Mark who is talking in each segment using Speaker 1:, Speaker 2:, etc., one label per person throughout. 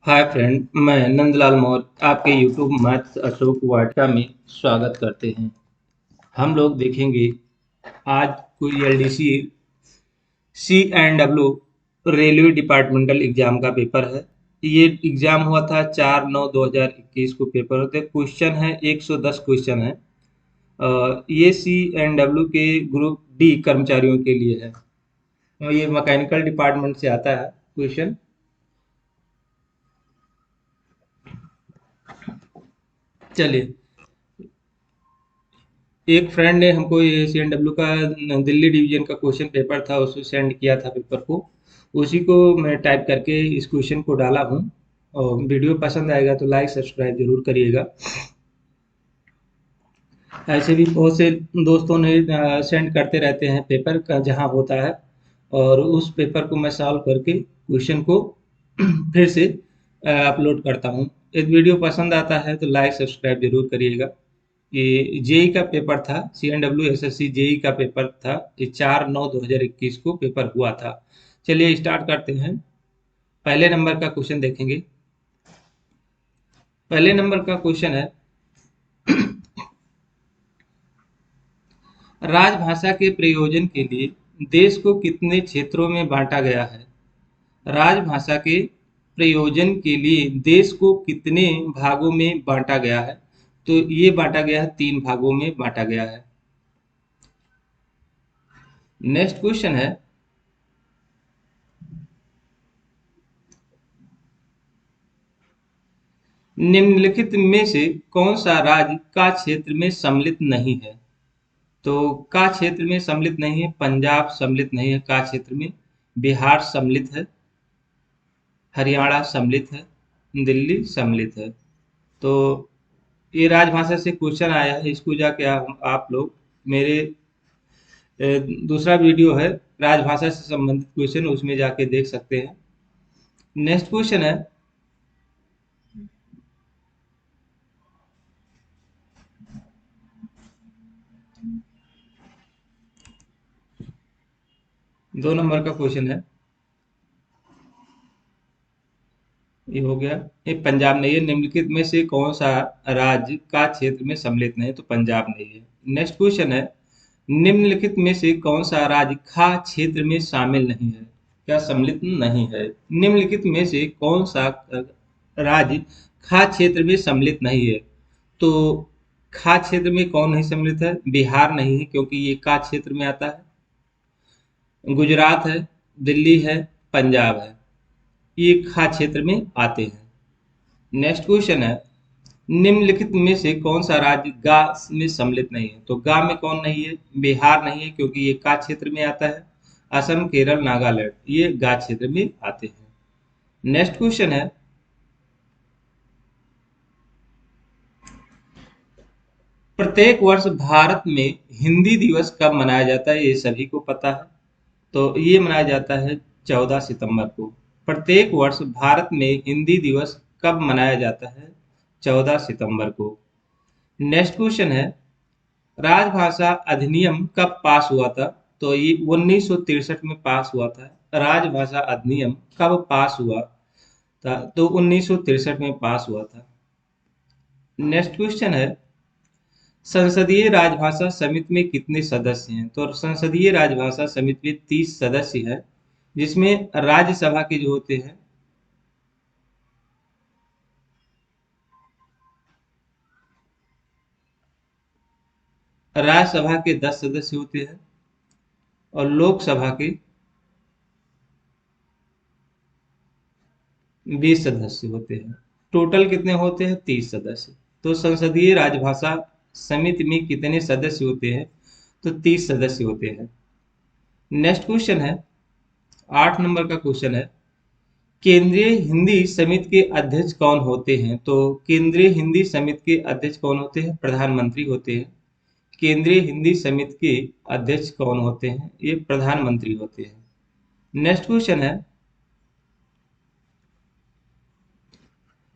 Speaker 1: Hi friend, मैं नंदलाल मौर्य आपके YouTube maths Ashok Vatika में स्वागत करते हैं। हम लोग देखेंगे आज कोई LDC C and W railway departmental exam का पेपर है। ये एग्जाम हुआ था 4/9/2021 को पेपर होते। क्वेश्चन है 110 क्वेश्चन है। ये सी एंड डब्ल्यू के ग्रुप डी कर्मचारियों के लिए है। ये मैकेनिकल डिपार्टमेंट से आता है क्वेश्चन। चलिए, एक फ्रेंड ने हमको ये CNW का दिल्ली डिवीजन का क्वेश्चन पेपर था, उसको सेंड किया था पेपर को। उसी को मैं टाइप करके इस क्वेश्चन को डाला हूँ। और वीडियो पसंद आएगा तो लाइक सब्सक्राइब जरूर करिएगा। ऐसे भी बहुत से दोस्तों ने सेंड करते रहते हैं पेपर का जहाँ होता है, और उस पेपर को मैं सॉल्व करके क्वेश्चन को फिर से अपलोड करता हूँ। यदि वीडियो पसंद आता है तो लाइक सब्सक्राइब जरूर करिएगा। ये जेई का पेपर था, CNW SSC जेई का पेपर था। ये 4/9/2021 को पेपर हुआ था। चलिए स्टार्ट करते हैं। पहले नंबर का क्वेश्चन देखेंगे। पहले नंबर का क्वेश्चन है, राजभाषा के प्रयोजन के लिए देश को कितने क्षेत्रों में बांटा गया है? राजभाषा के प्रयोजन के लिए देश को कितने भागों में बांटा गया है? तो ये बांटा गया है, 3 भागों में बांटा गया है। नेक्स्ट क्वेश्चन है, निम्नलिखित में से कौन सा राज्य का क्षेत्र में सम्मिलित नहीं है? तो का क्षेत्र में सम्मिलित नहीं है, पंजाब सम्मिलित नहीं है का क्षेत्र में। बिहार सम्मिलित है, हरियाणा सम्मिलित है, दिल्ली सम्मिलित है। तो ये राजभाषा से क्वेश्चन आया है। इसको जाके आप लोग मेरे दूसरा वीडियो है राजभाषा से संबंधित क्वेश्चन, उसमें जाके देख सकते हैं। नेक्स्ट क्वेश्चन है, दो नंबर का क्वेश्चन है। ये हो गया। ये पंजाब नहीं है। निम्नलिखित में से कौन सा राज्य का क्षेत्र में सम्मिलित नहीं है? तो पंजाब नहीं है। नेक्स्ट क्वेश्चन है, निम्नलिखित में से कौन सा राज्य खा क्षेत्र में शामिल नहीं है? क्या सम्मिलित नहीं है? निम्नलिखित में से कौन सा राज्य खा क्षेत्र में सम्मिलित नहीं है? तो खा क्षेत्र में कौन नहीं सम्मिलित है? बिहार नहीं है, क्योंकि ये का क्षेत्र में आता है। गुजरात है, दिल्ली है, पंजाब है, ये खा क्षेत्र में आते हैं। नेक्स्ट क्वेश्चन है, निम्नलिखित में से कौन सा राज्य गा में सम्मिलित नहीं है? तो गा में कौन नहीं है? बिहार नहीं है, क्योंकि ये का क्षेत्र में आता है। असम, केरल, नागालैंड ये गा क्षेत्र में आते हैं। नेक्स्ट क्वेश्चन है, प्रत्येक वर्ष भारत में हिंदी दिवस कब मनाया जाता है? ये सभी को पता है। तो ये मनाया जाता है 14 सितंबर को। प्रत्येक वर्ष भारत में हिंदी दिवस कब मनाया जाता है? 14 सितंबर को। नेक्स्ट क्वेश्चन है, राजभाषा अधिनियम कब पास हुआ था? तो ये 1963 में पास हुआ था। राजभाषा अधिनियम कब पास हुआ था? तो 1963 में पास हुआ था। नेक्स्ट क्वेश्चन है, संसदीय राजभाषा समिति में कितने सदस्य हैं? तो संसदीय राजभाषा समिति में 30 सदस्य हैं, जिसमें राज्यसभा के जो होते हैं, राज्यसभा के 10 सदस्य होते हैं और लोकसभा के 20 सदस्य होते हैं। टोटल कितने होते हैं? 30 सदस्य। तो संसदीय राजभाषा समिति में कितने सदस्य होते हैं? तो 30 सदस्य होते हैं। नेक्स्ट क्वेश्चन है, 8 नंबर का क्वेश्चन है, केंद्रीय हिंदी समिति के अध्यक्ष कौन होते हैं? तो केंद्रीय हिंदी समिति के अध्यक्ष कौन होते हैं? प्रधानमंत्री होते हैं। केंद्रीय हिंदी समिति के अध्यक्ष कौन होते हैं? ये प्रधानमंत्री होते हैं। नेक्स्ट क्वेश्चन है,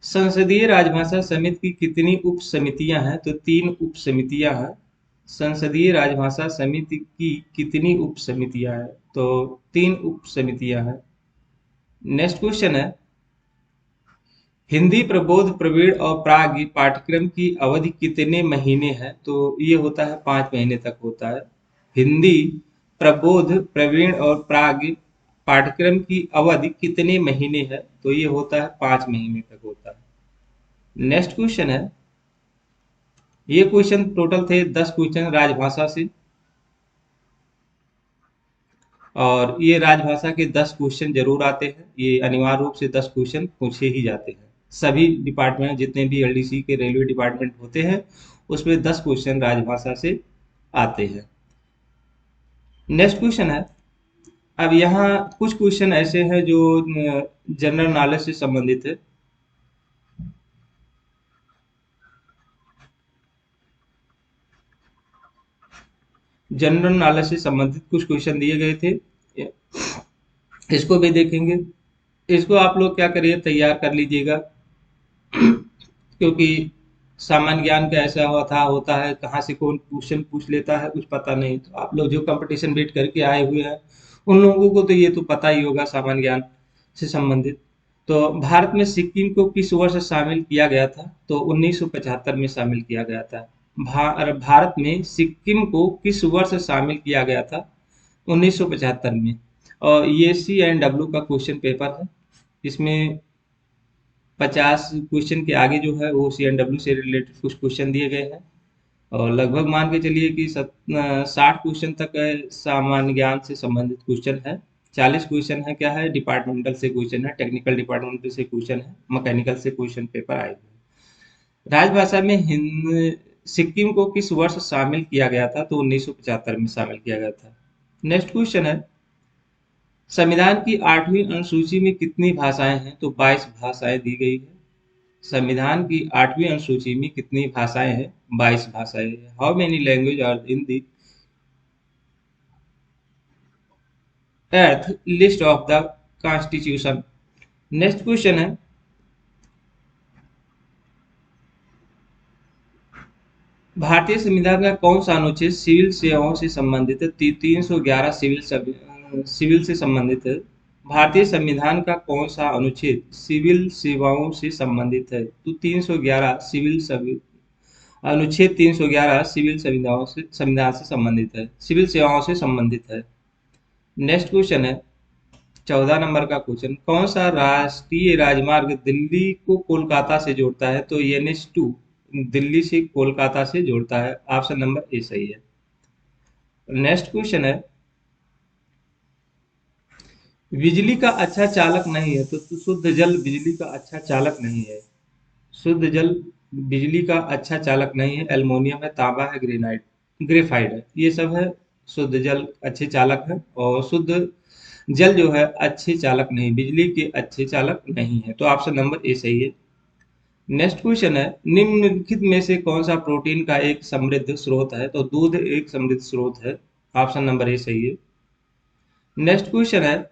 Speaker 1: संसदीय राजभाषा समिति की कितनी उप समितियां हैं? तो 3 उप समितियां हैं। संसदीय राजभाषा समिति की कितनी उप समितियां हैं? तो 3 उप समितियां हैं। नेक्स्ट क्वेश्चन है, हिंदी प्रबोध प्रवीण और प्राग पाठ्यक्रम की अवधि कितने महीने है? तो ये होता है 5 महीने तक होता है। हिंदी प्रबोध प्रवीण और प्राग पाठ्यक्रम की अवधि कितने महीने है? तो ये होता है 5 महीने तक होता है। नेक्स्ट क्वेश्चन है, ये क्वेश्चन टोटल थे 10 क्वेश्चन राजभाषा से, और ये राजभाषा के 10 क्वेश्चन जरूर आते हैं। ये अनिवार्य रूप से 10 क्वेश्चन पूछे ही जाते हैं। सभी डिपार्टमेंट जितने भी एलडीसी के रेलवे डिपार्टमेंट होते हैं उसमें 10 क्वेश्चन राजभाषा से आते हैं। नेक्स्ट क्वेश्चन है, अब यहाँ कुछ क्वेश्चन ऐसे हैं जो जनरल नॉलेज से संबंधित है। जनरल नॉलेज से संबंधित कुछ क्वेश्चन दिए गए थे, इसको भी देखेंगे। इसको आप लोग क्या करिए, तैयार कर लीजिएगा, क्योंकि सामान्य ज्ञान का ऐसा होता है कहाँ से कौन क्वेश्चन पूछ लेता है कुछ पता नहीं। तो आप लोग जो कंपटीशन वेट करके आए हुए हैं उन लोगों को तो ये तो पता ही होगा सामान्य ज्ञान से संबंधित। तो भारत में सिक्किम को किस वर्ष शामिल किया गया था? तो 1975 में शामिल किया गया था। भारत में सिक्किम को किस वर्ष शामिल किया गया था? 1975 में। और ये CNW का क्वेश्चन पेपर है। इसमें 50 क्वेश्चन के आगे जो है वो CNW से रिलेटेड कुछ क्वेश्चन दिए गए हैं, और लगभग मान के चलिए कि 60 क्वेश्चन तक सामान्य ज्ञान से संबंधित क्वेश्चन है। 40 क्वेश्चन है क्या है, डिपार्टमेंटल से क्वेश्चन है, टेक्निकल डिपार्टमेंट से क्वेश्चन है, मैकेनिकल से क्वेश्चन पेपर आए हुए हैं। राजभाषा में हिंद सिक्किम को किस वर्ष शामिल किया गया था? तो 1975 में शामिल किया गया था। नेक्स्ट क्वेश्चन है, संविधान की 8वीं अनुसूची में कितनी भाषाएं हैं? तो 22 भाषाएं दी गई है। संविधान की 8वीं अनुसूची में कितनी भाषाएं हैं? 22 भाषाएं हैं। How many language are in the eighth list of the constitution? Next question है, भारतीय संविधान का कौन सा अनुच्छेद सिविल सेवाओं से संबंधित है? 311 सिविल से संबंधित है। भारतीय संविधान का कौन सा अनुच्छेद सिविल सेवाओं से संबंधित है? तो 311 अनुच्छेद 311 सिविल संविधान से संबंधित है, सिविल सेवाओं से संबंधित है। नेक्स्ट क्वेश्चन है, 14 नंबर का क्वेश्चन, कौन सा राष्ट्रीय राजमार्ग दिल्ली को कोलकाता से जोड़ता है? तो NH2 दिल्ली से कोलकाता से जोड़ता है। ऑप्शन नंबर ए सही है। नेक्स्ट क्वेश्चन है, बिजली का अच्छा चालक नहीं है, तो शुद्ध जल बिजली का अच्छा चालक नहीं है। शुद्ध जल बिजली का अच्छा चालक नहीं है। एल्युमिनियम है, तांबा है, ग्रेफाइट है, ये सब है शुद्ध जल अच्छे चालक है। और शुद्ध जल जो है अच्छे चालक नहीं, बिजली के अच्छे चालक नहीं है। तो ऑप्शन नंबर ए सही है। नेक्स्ट क्वेश्चन है, निम्नलिखित में से कौन सा प्रोटीन का एक समृद्ध स्रोत है? तो दूध एक समृद्ध स्रोत है। ऑप्शन नंबर ए सही है। नेक्स्ट क्वेश्चन है,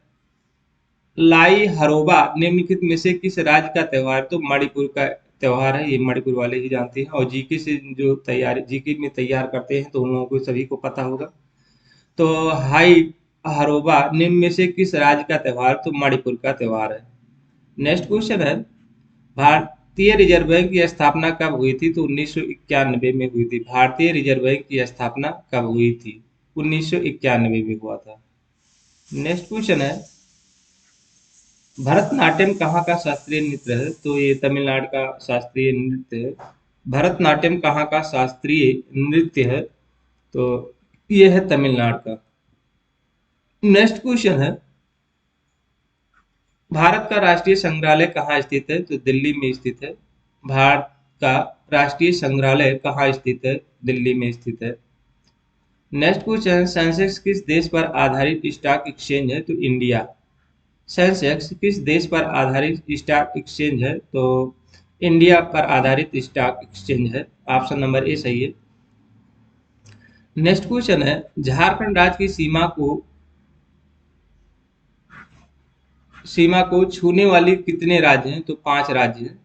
Speaker 1: लाई हरोबा निम्नलिखित में से किस राज्य का त्योहार? तो मणिपुर का त्योहार है, ये मणिपुर वाले ही जानते हैं। और जीके से जो तैयारी जीके में तैयार करते हैं तो उन लोगों को सभी को पता होगा। तो हाई हरोबा निम्न में से किस राज्य का त्योहार? तो मणिपुर का त्योहार है। नेक्स्ट क्वेश्चन है, भारतीय रिजर्व बैंक की स्थापना कब हुई थी? तो 1991 में हुई थी। भारतीय रिजर्व बैंक की स्थापना कब हुई थी? 1991 में हुआ था। नेक्स्ट क्वेश्चन है, भरतनाट्यम कहाँ का शास्त्रीय नृत्य है? तो ये तमिलनाडु का शास्त्रीय नृत्य है। भरतनाट्यम कहाँ का शास्त्रीय नृत्य है? तो ये है तमिलनाडु का। नेक्स्ट क्वेश्चन है, भारत का राष्ट्रीय संग्रहालय कहाँ स्थित है? तो दिल्ली में स्थित है। भारत का राष्ट्रीय संग्रहालय कहाँ स्थित है? दिल्ली में स्थित है। नेक्स्ट क्वेश्चन, सेंसेक्स किस देश पर आधारित स्टॉक एक्सचेंज है? तो इंडिया। सेंसेक्स किस देश पर आधारित स्टॉक एक्सचेंज है? तो इंडिया पर आधारित स्टॉक एक्सचेंज है। ऑप्शन नंबर ए सही है। नेक्स्ट क्वेश्चन है, झारखंड राज्य की सीमा को छूने वाली कितने राज्य हैं? तो 5 राज्य हैं।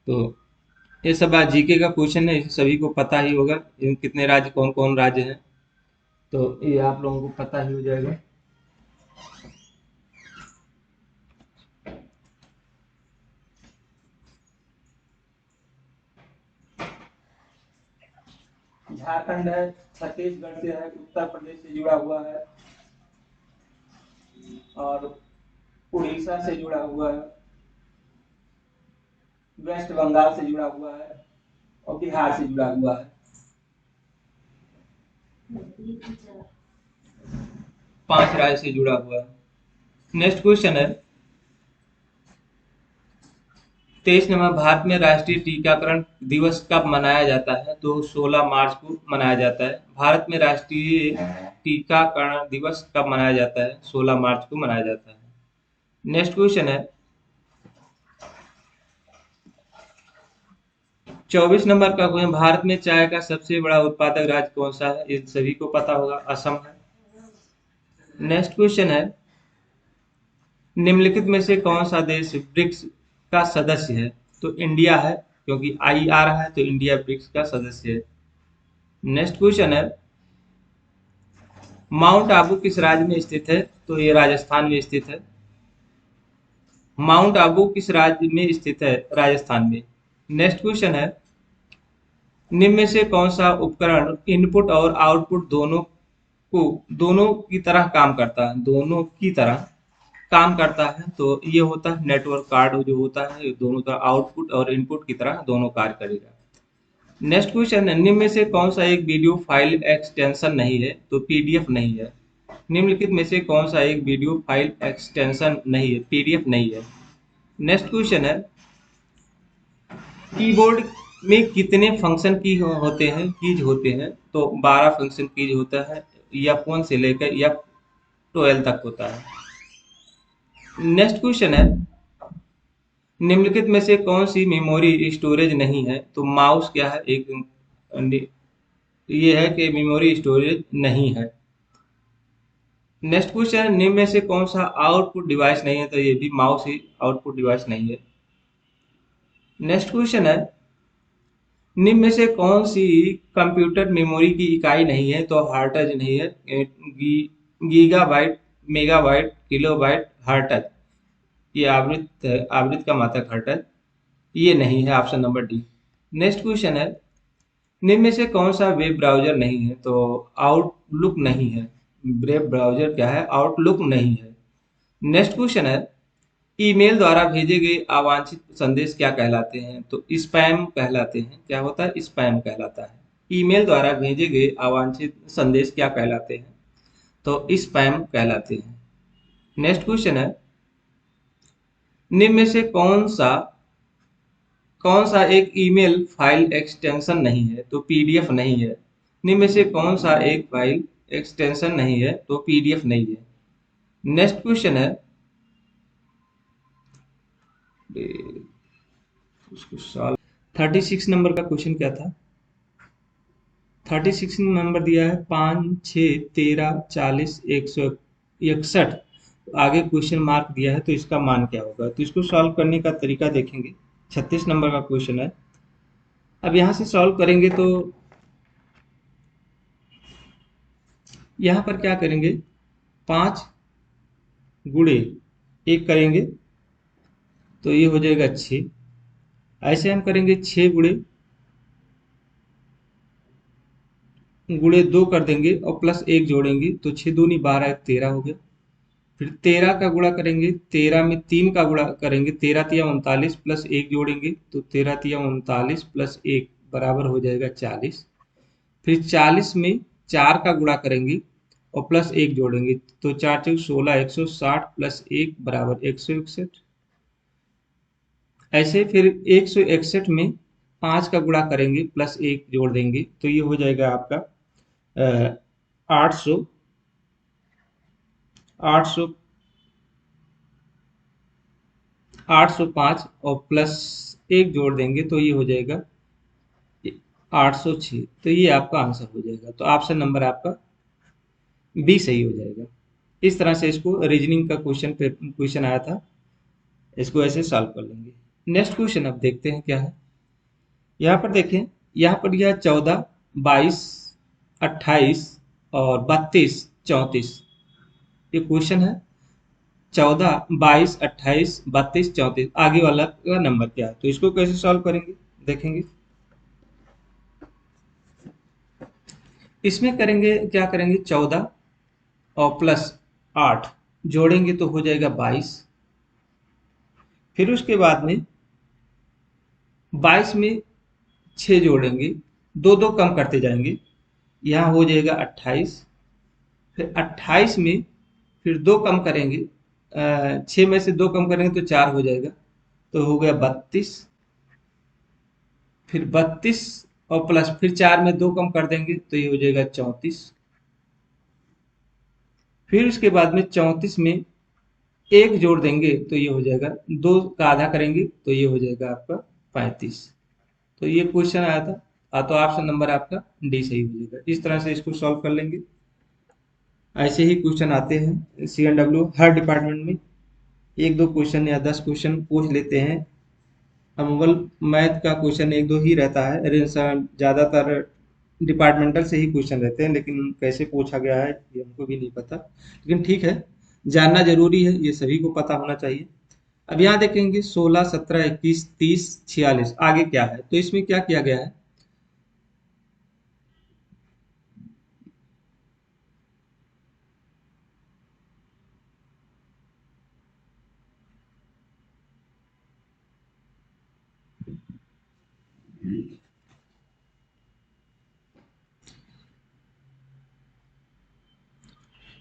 Speaker 1: तो ये सब आज जीके का क्वेश्चन है, सभी को पता ही होगा इन कितने राज्य कौन कौन राज्य हैं। तो ये आप लोगों को पता ही हो जाएगा। झारखंड है, छत्तीसगढ़ से है, उत्तर प्रदेश से जुड़ा हुआ है और उड़ीसा से जुड़ा हुआ है, वेस्ट बंगाल से जुड़ा हुआ है और बिहार से जुड़ा हुआ है। 5 राज्य से जुड़ा हुआ है। नेक्स्ट क्वेश्चन है 23 नंबर, भारत में राष्ट्रीय टीकाकरण दिवस कब मनाया जाता है? तो 16 मार्च को मनाया जाता है। भारत में राष्ट्रीय टीकाकरण दिवस कब मनाया जाता है? 16 मार्च को मनाया जाता है। नेक्स्ट क्वेश्चन है 24 नंबर का क्वेश्चन, भारत में चाय का सबसे बड़ा उत्पादक राज्य कौन सा है? ये सभी को पता होगा, असम है। नेक्स्ट क्वेश्चन है निम्नलिखित में से कौन सा देश ब्रिक्स का सदस्य है? तो इंडिया है, क्योंकि आई आ रहा है तो इंडिया ब्रिक्स का सदस्य है। नेक्स्ट क्वेश्चन है माउंट आबू किस राज्य में स्थित है? तो ये राजस्थान में स्थित है। माउंट आबू किस राज्य में स्थित है? राजस्थान में। नेक्स्ट क्वेश्चन है निम्न में से कौन सा उपकरण इनपुट और आउटपुट दोनों की तरह काम करता है? दोनों की तरह काम करता है तो ये होता है नेटवर्क कार्ड, जो होता है दोनों तरह आउटपुट और इनपुट की तरह दोनों कार्य करेगा। नेक्स्ट क्वेश्चन है निम्न में से कौन सा एक वीडियो फाइल एक्सटेंशन नहीं है? तो पीडीएफ नहीं है। निम्नलिखित में से कौन सा एक वीडियो फाइल एक्सटेंशन नहीं है? पीडीएफ नहीं है। नेक्स्ट क्वेश्चन है कीबोर्ड में कितने फंक्शन की होते हैं, कीज होते हैं? तो 12 फंक्शन कीज होता है, F1 से लेकर F12 तक होता है। नेक्स्ट क्वेश्चन है निम्नलिखित में से कौन सी मेमोरी स्टोरेज नहीं है? तो माउस क्या है, एक ये है कि मेमोरी स्टोरेज नहीं है। नेक्स्ट क्वेश्चन निम्न में से कौन सा आउटपुट डिवाइस नहीं है? तो ये भी माउस ही आउटपुट डिवाइस नहीं है। नेक्स्ट क्वेश्चन है निम्न में से कौन सी कंप्यूटर मेमोरी की इकाई नहीं है? तो हार्टज नहीं है। गीगाबाइट, मेगाबाइट, किलोबाइट, हार्टज, ये आवृत्ति का मात्रक हर्ट्ज, ये नहीं है, option number D. Next question है निम्न में से कौन सा वेब ब्राउजर नहीं है? तो आउटलुक नहीं है। वेब ब्राउजर क्या है? आउटलुक नहीं है। नेक्स्ट क्वेश्चन है ईमेल द्वारा भेजे गए अवांछित संदेश क्या कहलाते हैं? तो स्पैम कहलाते हैं। क्या होता है? स्पैम कहलाता है। ईमेल द्वारा भेजे गए अवांछित संदेश क्या कहलाते हैं? तो स्पैम कहलाते हैं। नेक्स्ट क्वेश्चन है निम्न में से कौन सा एक ईमेल फाइल एक्सटेंशन नहीं है? तो पीडीएफ नहीं है। निम्न में से कौन सा एक फाइल एक्सटेंशन नहीं है? तो पीडीएफ नहीं है। नेक्स्ट क्वेश्चन है उसको सॉल्व 36 नंबर का क्वेश्चन क्या था? 36 नंबर दिया है 5, 6, 13, 40, 161, आगे क्वेश्चन मार्क दिया है तो इसका मान क्या होगा? तो इसको सॉल्व करने का तरीका देखेंगे। 36 नंबर का क्वेश्चन है। अब यहाँ से सॉल्व करेंगे तो यहाँ पर क्या करेंगे, 5 गुणे 1 करेंगे तो ये हो जाएगा 6। ऐसे हम करेंगे 6 गुणे 2 कर देंगे और प्लस 1 जोड़ेंगे तो 6 दूनी 12, 13 हो गया। फिर 13 का गुणा करेंगे, 13 में 3 का गुणा करेंगे, 13 तिया 39 प्लस 1 जोड़ेंगे तो 13 तिया 39 प्लस 1 बराबर हो जाएगा 40। फिर 40 में 4 का गुणा करेंगे और प्लस 1 जोड़ेंगे तो 4 चौक 16, 160 प्लस 1 बराबर 161। ऐसे फिर 161 में 5 का गुणा करेंगे प्लस 1 जोड़ देंगे तो ये हो जाएगा आपका 800, 800, 805 और प्लस 1 जोड़ देंगे तो ये हो जाएगा 806। तो ये आपका आंसर हो जाएगा। तो ऑप्शन नंबर आपका बी सही हो जाएगा। इस तरह से इसको रीजनिंग का क्वेश्चन आया था, इसको ऐसे सॉल्व कर लेंगे। नेक्स्ट क्वेश्चन अब देखते हैं क्या है। यहाँ पर देखें, यहाँ पर यह 14, 22, 28 और 32, 34 ये क्वेश्चन है। 14, 22, 28, 32, 34 आगे वाला का नंबर क्या है? तो इसको कैसे सॉल्व करेंगे देखेंगे। इसमें करेंगे क्या करेंगे, 14 और प्लस 8 जोड़ेंगे तो हो जाएगा 22। फिर उसके बाद में 22 में 6 जोड़ेंगे, दो दो कम करते जाएंगे, यहाँ हो जाएगा 28। फिर 28 में फिर दो कम करेंगे, 6 में से दो कम करेंगे तो 4 हो जाएगा, तो हो गया 32। फिर 32 और प्लस फिर 4 में दो कम कर देंगे तो ये हो जाएगा 34। फिर उसके बाद में 34 में एक जोड़ देंगे तो ये हो जाएगा, दो का आधा करेंगे तो ये हो जाएगा आपका 35। तो ये क्वेश्चन आया था। तो ऑप्शन नंबर आपका डी सही हो जाएगा। इस तरह से इसको सॉल्व कर लेंगे। ऐसे ही क्वेश्चन आते हैं CNW हर डिपार्टमेंट में, एक दो क्वेश्चन या 10 क्वेश्चन पूछ लेते हैं। अमूमन मैथ का क्वेश्चन एक दो ही रहता है, अरे सर ज्यादातर डिपार्टमेंटल से ही क्वेश्चन रहते हैं, लेकिन कैसे पूछा गया है ये हमको भी नहीं पता, लेकिन ठीक है, जानना जरूरी है, ये सभी को पता होना चाहिए। अब यहाँ देखेंगे 16, 17, 21, 30, 46 आगे क्या है, तो इसमें क्या किया गया है,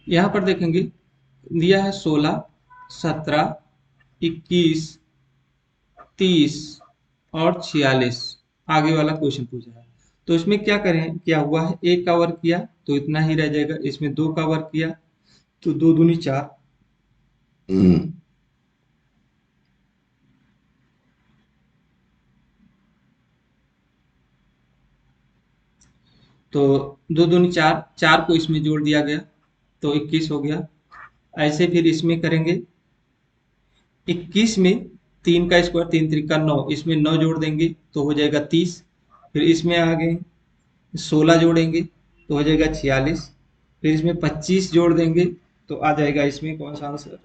Speaker 1: यहाँ पर देखेंगे दिया है 16, 17, 21, 30 और 46 आगे वाला क्वेश्चन पूछा है। तो इसमें क्या करें, क्या हुआ है, एक का वर्ग किया तो इतना ही रह जाएगा, इसमें दो का वर्ग किया तो दो दूनी चार, तो दो दूनी चार, चार को इसमें जोड़ दिया गया तो 21 हो गया। ऐसे फिर इसमें करेंगे 21 में तीन का स्क्वायर, तीन त्रिका 9, इसमें 9 जोड़ देंगे तो हो जाएगा 30। फिर इसमें आगे 16 जोड़ेंगे तो हो जाएगा 46। फिर इसमें 25 जोड़ देंगे तो आ जाएगा इसमें कौन सा आंसर,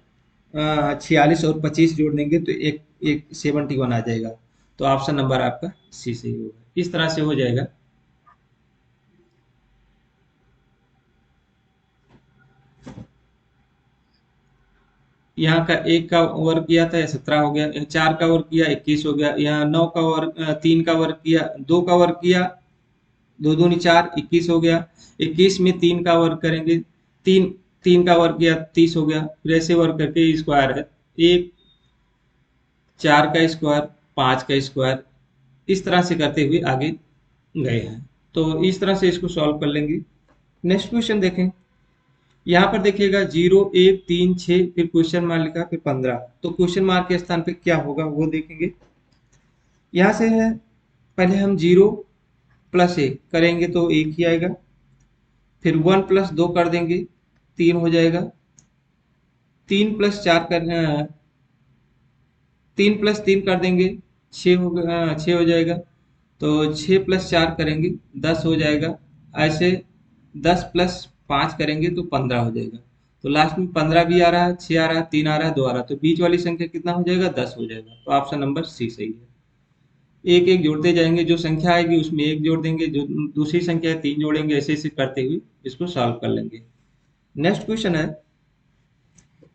Speaker 1: 46 और 25 जोड़ देंगे तो एक एक 71 आ जाएगा। तो ऑप्शन नंबर आपका सी सही होगा। इस तरह से हो जाएगा। यहाँ का एक का वर्ग किया था, 17 हो गया, चार का वर्ग किया 21 हो गया, यहाँ नौ का वर्ग, तीन का वर्ग किया, दो का वर्ग किया, दो दूनी चार, 21 हो गया। 21 में तीन का वर्ग करेंगे, तीन तीन का वर्ग किया 30 हो गया। फिर ऐसे वर्ग करके स्क्वायर है, एक, चार का स्क्वायर, पांच का स्क्वायर, इस तरह से करते हुए आगे गए हैं। तो इस तरह से इसको सॉल्व कर लेंगे। नेक्स्ट क्वेश्चन देखें। यहाँ पर देखिएगा 0, 1, 3, 6 फिर क्वेश्चन मार्क लिखा फिर 15, तो क्वेश्चन मार्क के स्थान पे क्या होगा वो देखेंगे। यहाँ से है, पहले हम 0 प्लस 1 करेंगे तो एक ही आएगा। फिर 1 प्लस 2 कर देंगे, 3 हो जाएगा। 3 प्लस 4 करना, 3 प्लस 3 कर देंगे, 6 हो गया, 6 हो जाएगा। तो 6 प्लस 4 करेंगे 10 हो जाएगा। ऐसे 10 प्लस 5 करेंगे तो 15 हो जाएगा। तो लास्ट में 15 भी आ रहा है, 6 आ रहा है, 3 आ रहा है, 2 आ रहा है, तो बीच वाली संख्या कितना हो जाएगा, 10 हो जाएगा। तो ऑप्शन नंबर सी सही है। एक एक जोड़ते जाएंगे, जो संख्या आएगी उसमें एक जोड़ देंगे, जो दूसरी संख्या है 3 जोड़ेंगे, ऐसे ऐसे करते हुए इसको सॉल्व कर लेंगे। नेक्स्ट क्वेश्चन है,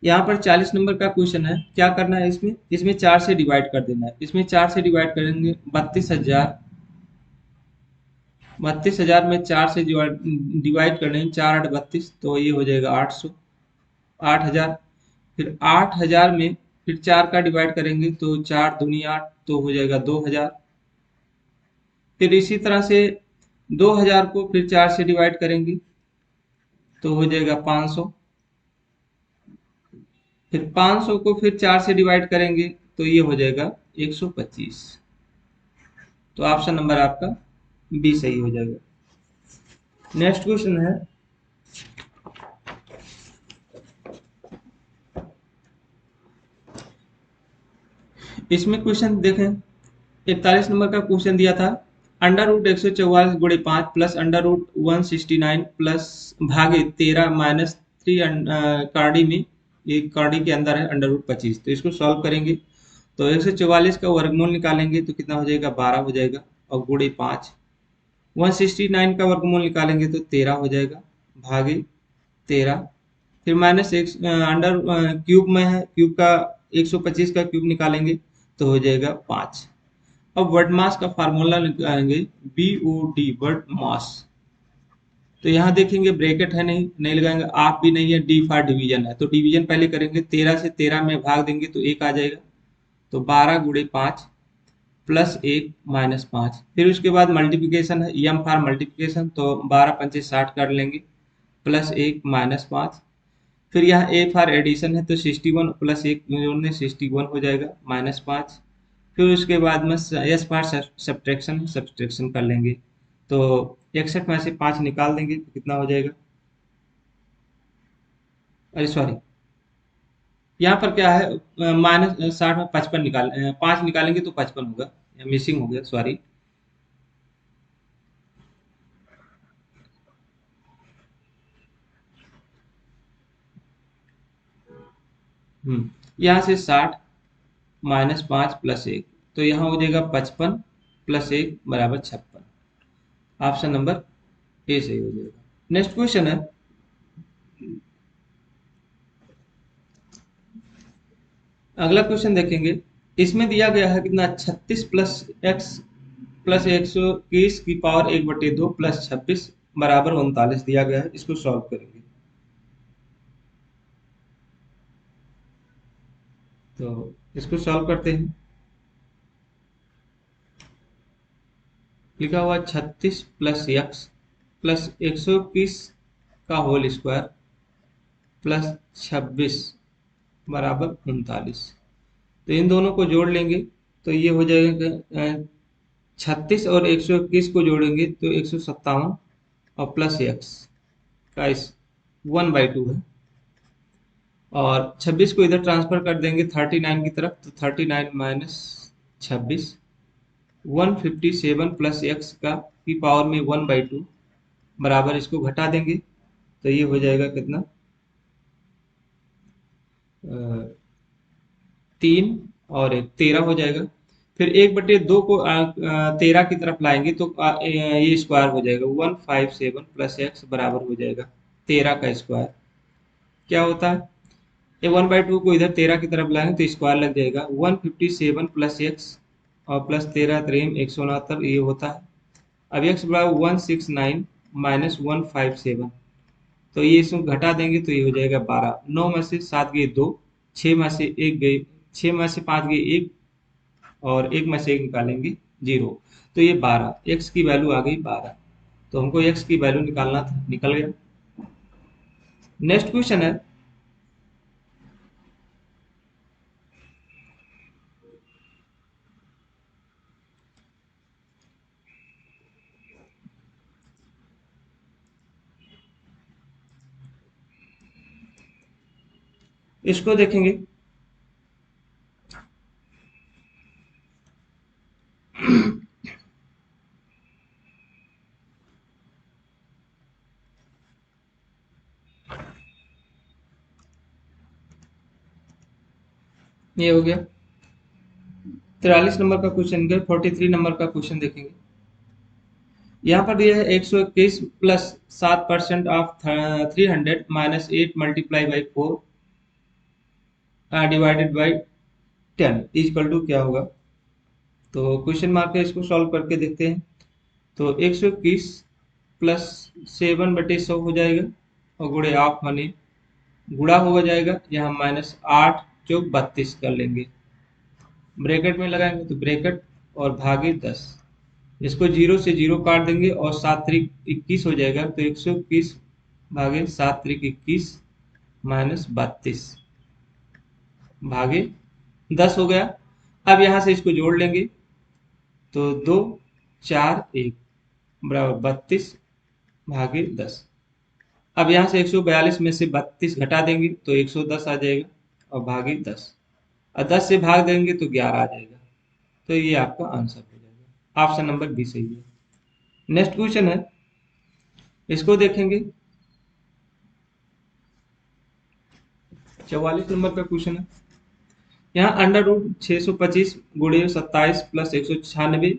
Speaker 1: यहाँ पर 40 नंबर का क्वेश्चन है। क्या करना है इसमें, इसमें 4 से डिवाइड कर देना है। इसमें 4 से डिवाइड करेंगे 32,000, 32,000 में 4 से डिवाइड कर लेंगे, 4 8 32, तो ये हो जाएगा 800, 8,000। फिर 8,000 में फिर 4 का डिवाइड करेंगे तो 4 दूनी 8, तो हो जाएगा 2,000। फिर इसी तरह से 2,000 को फिर 4 से डिवाइड करेंगे तो हो जाएगा 500। फिर 500 को फिर 4 से डिवाइड करेंगे तो ये हो जाएगा 125। तो ऑप्शन नंबर आपका बी सही हो जाएगा। नेक्स्ट क्वेश्चन है, इसमें क्वेश्चन देखें, 41 नंबर का क्वेश्चन दिया था। अंडर रूट 144 गुणे 5 प्लस अंडर रूट 169 प्लस भागे 13 माइनस 3 कार्डी में, ये कार्डी के अंदर है अंडर रूट 25। तो इसको सॉल्व करेंगे तो 144 का वर्गमूल निकालेंगे तो कितना हो जाएगा, 12 हो जाएगा, और गुणे 5 169 का वर्गमूल निकालेंगे तो 13 हो जाएगा, भागे 13। फिर माइनस एक अंडर क्यूब में है, क्यूब का 125 का क्यूब निकालेंगे तो हो जाएगा 5। अब वर्ड मास का फार्मूला निकालेंगे, बी ओ डी वर्ड मास। तो यहाँ देखेंगे ब्रैकेट है, नहीं लगाएंगे, आप भी नहीं है, डी फॉर डिवीजन है, तो डिवीजन पहले करेंगे, 13 से 13 में भाग देंगे तो 1 आ जाएगा, तो 12 गुणे 5 प्लस 1 माइनस 5। फिर उसके बाद मल्टीप्लिकेशन है, एम फॉर मल्टीप्लिकेशन, तो 12 पंचे 60 कर लेंगे, प्लस 1 माइनस 5। फिर यहाँ ए फॉर एडिशन है, तो 61 प्लस 1 जोड़ने 61 हो जाएगा, माइनस 5। फिर उसके बाद में एस फॉर सब्ट्रैक्शन, सब्ट्रैक्शन कर लेंगे, तो 61 में से 5 निकाल देंगे तो कितना हो जाएगा, अरे सॉरी, यहाँ पर क्या है, माइनस 60 में 55 5 निकालेंगे तो 55 होगा, मिसिंग हो गया, सॉरी। यहाँ से 60 माइनस 5 प्लस 1, तो यहाँ हो जाएगा 55 प्लस 1 बराबर 56। ऑप्शन नंबर ए सही हो जाएगा। नेक्स्ट क्वेश्चन है, अगला क्वेश्चन देखेंगे। इसमें दिया गया है कितना, 36 प्लस एक्स प्लस 121 की पावर 1/2 प्लस 26 बराबर 39 दिया गया है, इसको सॉल्व करेंगे। तो इसको सॉल्व करते हैं। लिखा हुआ 36 प्लस एक्स प्लस 121 का होल स्क्वायर प्लस 26 बराबर 39। तो इन दोनों को जोड़ लेंगे तो ये हो जाएगा, 36 और 121 को जोड़ेंगे तो 157 और प्लस एक्स का इस 1/2 है, और 26 को इधर ट्रांसफर कर देंगे 39 की तरफ, तो 39 माइनस 26, 157 प्लस एक्स का की पावर में 1/2 बराबर, इसको घटा देंगे तो ये हो जाएगा कितना, 3 और 1 13 हो जाएगा। फिर 1/2 को 13 की तरफ लाएंगे तो ये स्क्वायर हो जाएगा, 157 प्लस एक्स बराबर हो जाएगा 13 का स्क्वायर। क्या होता है, ये 1/2 को इधर 13 की तरफ लाएंगे तो स्क्वायर लग जाएगा, 157 प्लस एक्स और प्लस 13 3 169 ये होता है। अब एक्स बराबर 169 माइनस 157, तो ये इसमें घटा देंगे तो ये हो जाएगा 12। 9 में से 7 गए 2, 6 में से 1 गई, 6 में से 5 गए 1, और 1 में से 1 निकालेंगे 0, तो ये 12, एक्स की वैल्यू आ गई 12। तो हमको एक्स की वैल्यू निकालना था, निकल गया। नेक्स्ट क्वेश्चन है, इसको देखेंगे। ये हो गया 43 नंबर का क्वेश्चन गया, 43 नंबर का क्वेश्चन देखेंगे। यहाँ पर दिया है 121 plus 7% of 300 minus 8 multiply by 4 divided by 10 equal to क्या होगा। तो क्वेश्चन मार्क है, इसको सॉल्व करके देखते हैं। तो 121 प्लस 7/100 हो जाएगा, और गुणे ऑफ मनी गुणा हो जाएगा, यहाँ माइनस 8 चौक 32 कर लेंगे, ब्रैकेट में लगाएंगे तो ब्रैकेट और भागे 10, इसको 0 से 0 काट देंगे और 7 त्रिक 21 हो जाएगा, तो 121 भागे 7 त्रिक 21 माइनस 32 भागे 10 हो गया। अब यहाँ से इसको जोड़ लेंगे तो 2 4 1 बराबर 32 भागे 10। अब यहाँ से 142 में से 32 घटा देंगे तो 110 आ जाएगा, और भागे 10, और 10 से भाग देंगे तो 11 आ जाएगा। तो ये आपका आंसर हो जाएगा, ऑप्शन नंबर बी सही है। नेक्स्ट क्वेश्चन है, इसको देखेंगे। 44 नंबर का क्वेश्चन है। यहाँ अंडर रूट 625 गुणे 27 प्लस 196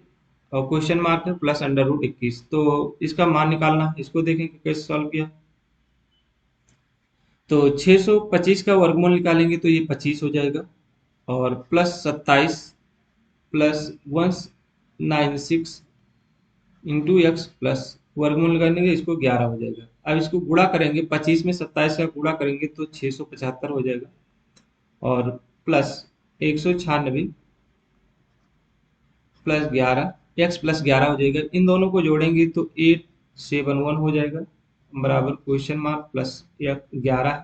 Speaker 1: और क्वेश्चन मार्क है प्लस अंडर रूट 21। तो इसका मान निकालना है, इसको देखेंगे कैसे सॉल्व किया। तो 625 का वर्गमूल निकालेंगे तो ये 25 हो जाएगा, और plus 27 plus 196 into x plus वर्गमूल निकालेंगे, इसको 11 हो जाएगा। अब इसको गुणा करेंगे, 25 में 27 का गुणा करेंगे तो 675 हो जाएगा, और प्लस 196 प्लस 11 एक्स प्लस 11 हो जाएगा। इन दोनों को जोड़ेंगे तो 871 हो जाएगा, बराबर क्वेश्चन मार्क प्लस 11।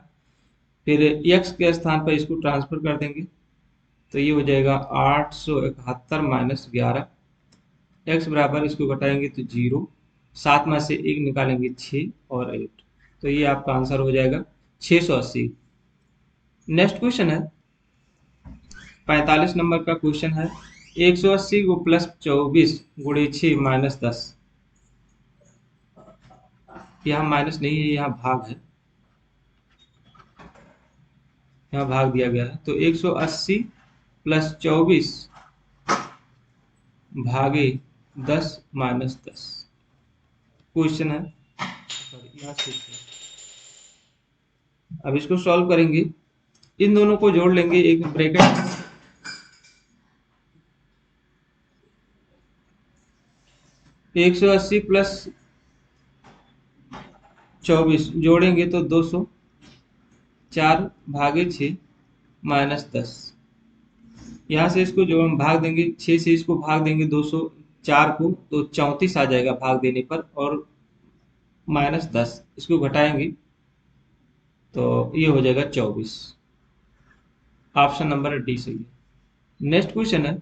Speaker 1: फिर एक्स के स्थान पर इसको ट्रांसफर कर देंगे तो ये हो जाएगा 871 माइनस 11। एक्स बराबर इसको घटाएंगे तो 0, 7 में से 1 निकालेंगे 6 और 8, तो ये आपका आंसर हो जाएगा 680। नेक्स्ट क्वेश्चन है 45 नंबर का क्वेश्चन है, 180 को प्लस 24 गुणे 6 माइनस 10। यहाँ माइनस नहीं है, यहाँ भाग है, यहाँ भाग दिया गया है। तो 180 प्लस 24 भागे 10 माइनस 10 क्वेश्चन है। यहाँ से अब इसको सॉल्व करेंगे, इन दोनों को जोड़ लेंगे एक ब्रैकेट, 180 प्लस 24 जोड़ेंगे तो 200, 4 भागे 6 माइनस 10। यहाँ से इसको जो हम भाग देंगे, 6 से इसको भाग देंगे 204 को तो 34 आ जाएगा भाग देने पर, और माइनस 10 इसको घटाएंगे तो ये हो जाएगा 24। ऑप्शन नंबर डी सही है। नेक्स्ट क्वेश्चन है,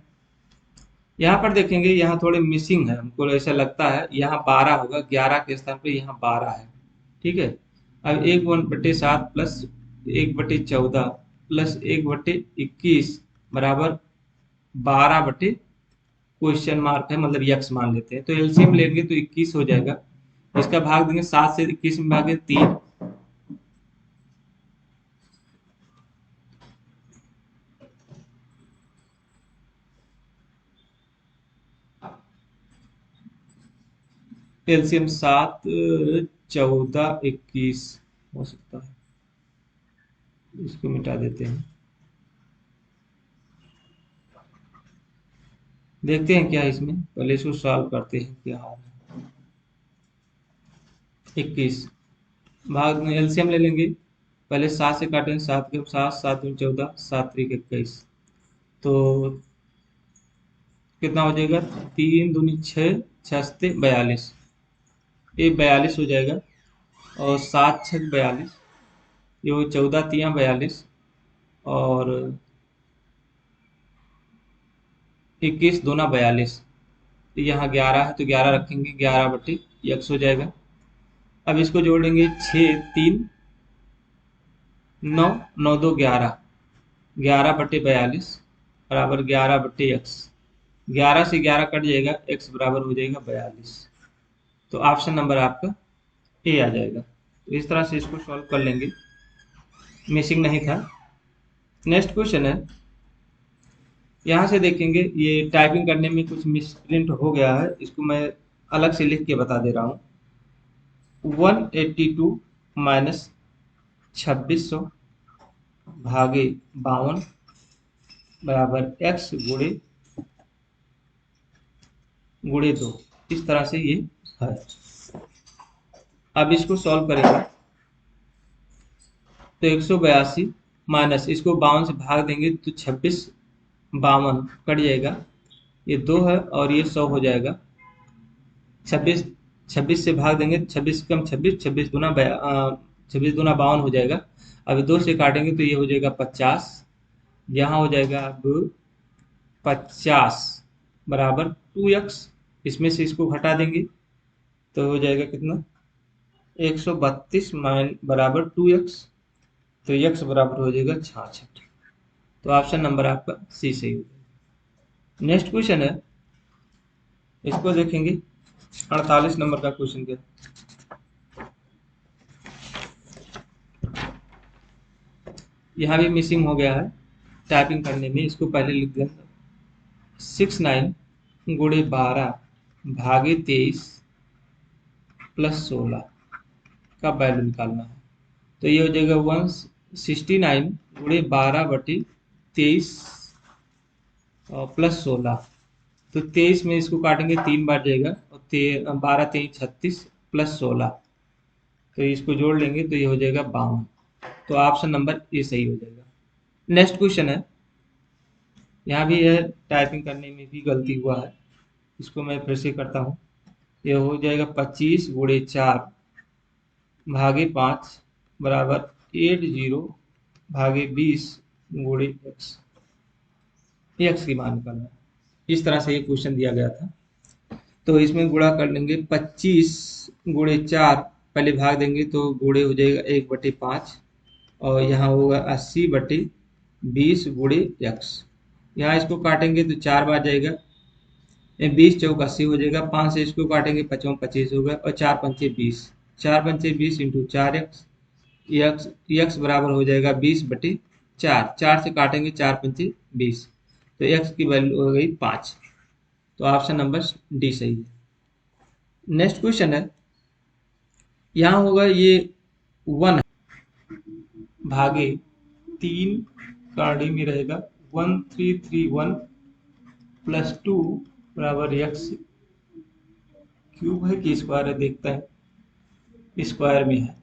Speaker 1: यहाँ पर देखेंगे यहाँ थोड़े मिसिंग है, हमको ऐसा लगता है यहाँ 12 होगा, 11 के स्थान पे यहाँ 12 है, ठीक है। अब 1/7 प्लस 1/14 प्लस 1/21 बराबर 12 क्वेश्चन मार्क है, मतलब यक्स मान लेते हैं, तो एलसीएम लेंगे तो 21 हो जाएगा। इसका भाग देंगे 7 से 21 में भागे 3, एलसीएम 7 14 21 हो सकता है, इसको मिटा देते हैं, देखते हैं क्या है इसमें, पहले इसको सॉल्व करते हैं क्या आ रहा है। 21 भाग में एलसीएम ले लेंगे, पहले 7 से काटेंगे, 7 के 7 7 दूनी 14 7 3 21, तो कितना हो जाएगा, 3 दूनी 6 6 42, ये 42 हो जाएगा, और 7 6 42, ये हो 14 3 42, और 21 दूना 42, तो यहाँ 11 है तो 11 रखेंगे, 11/x हो जाएगा। अब इसको जोड़ेंगे 6 3 9 9 2 11, 11/42 बराबर 11/x, 11 से 11 कट जाएगा, x बराबर हो जाएगा 42। तो ऑप्शन नंबर आपका ए आ जाएगा। तो इस तरह से इसको सॉल्व कर लेंगे, मिसिंग नहीं था। नेक्स्ट क्वेश्चन है, यहाँ से देखेंगे ये टाइपिंग करने में कुछ मिसप्रिंट हो गया है, इसको मैं अलग से लिख के बता दे रहा हूँ। 182 माइनस 2600 भागे 52 बराबर x गुणे गुणे 2, इस तरह से ये है। अब इसको सॉल्व करेंगे तो 182 माइनस इसको 52 से भाग देंगे तो 26 52 कट जाएगा, ये 2 है और ये 100 हो जाएगा। 26 26 से भाग देंगे, 26 कम 26 26 दूना 52 हो जाएगा। अब 2 से काटेंगे तो ये हो जाएगा 50, यहाँ हो जाएगा अब 50 बराबर 2x, इसमें से इसको घटा देंगे तो हो जाएगा कितना, 132 बराबर 2x, तो x बराबर हो जाएगा 66। तो ऑप्शन नंबर आपका सी सही होगा। नेक्स्ट क्वेश्चन है, इसको देखेंगे 48 नंबर का क्वेश्चन क्या, यहाँ भी मिसिंग हो गया है टाइपिंग करने में, इसको पहले लिख देंगे 69 गुणे 12 भागे 23 प्लस 16 का वैल्यू निकालना है। तो ये हो जाएगा 169 गुणे 12/23 प्लस 16। तो 23 में इसको काटेंगे 3 बार जाएगा, और 12 3 36 प्लस 16, तो इसको जोड़ लेंगे तो ये हो जाएगा 52। तो ऑप्शन नंबर ए सही हो जाएगा। नेक्स्ट क्वेश्चन है, यहाँ भी है टाइपिंग करने में भी गलती हुआ है, इसको मैं फिर से करता हूँ। ये हो जाएगा 25 गुणे 4 भागे 5 बराबर 80 भागे 20 गुणे एक्स। एक्स की मान निकालना है। इस तरह से ये क्वेश्चन दिया गया था। तो इसमें गुणा कर लेंगे 25 गुणे 4, पहले भाग देंगे तो गुणे हो जाएगा 1/5, और यहाँ होगा 80/20 गुणे एक्स। यहाँ इसको काटेंगे तो 4 बार जाएगा, 20 चौक 80 हो जाएगा, 5 से इसको काटेंगे 55 25 होगा, और 4 पंचे 20, 4 पंचे 20 इंटू 4x, एक्स एक्स बराबर हो जाएगा 20/4, 4 से काटेंगे 4 पंचे 20, तो एक्स की वैल्यू हो गई 5। तो ऑप्शन नंबर डी सही है। नेक्स्ट क्वेश्चन है, यहाँ होगा ये 1 भागे 3 करड़ी में रहेगा 1331 प्लस 2 बराबर एक्स क्यूब है कि स्क्वायर है, देखता है स्क्वायर में है।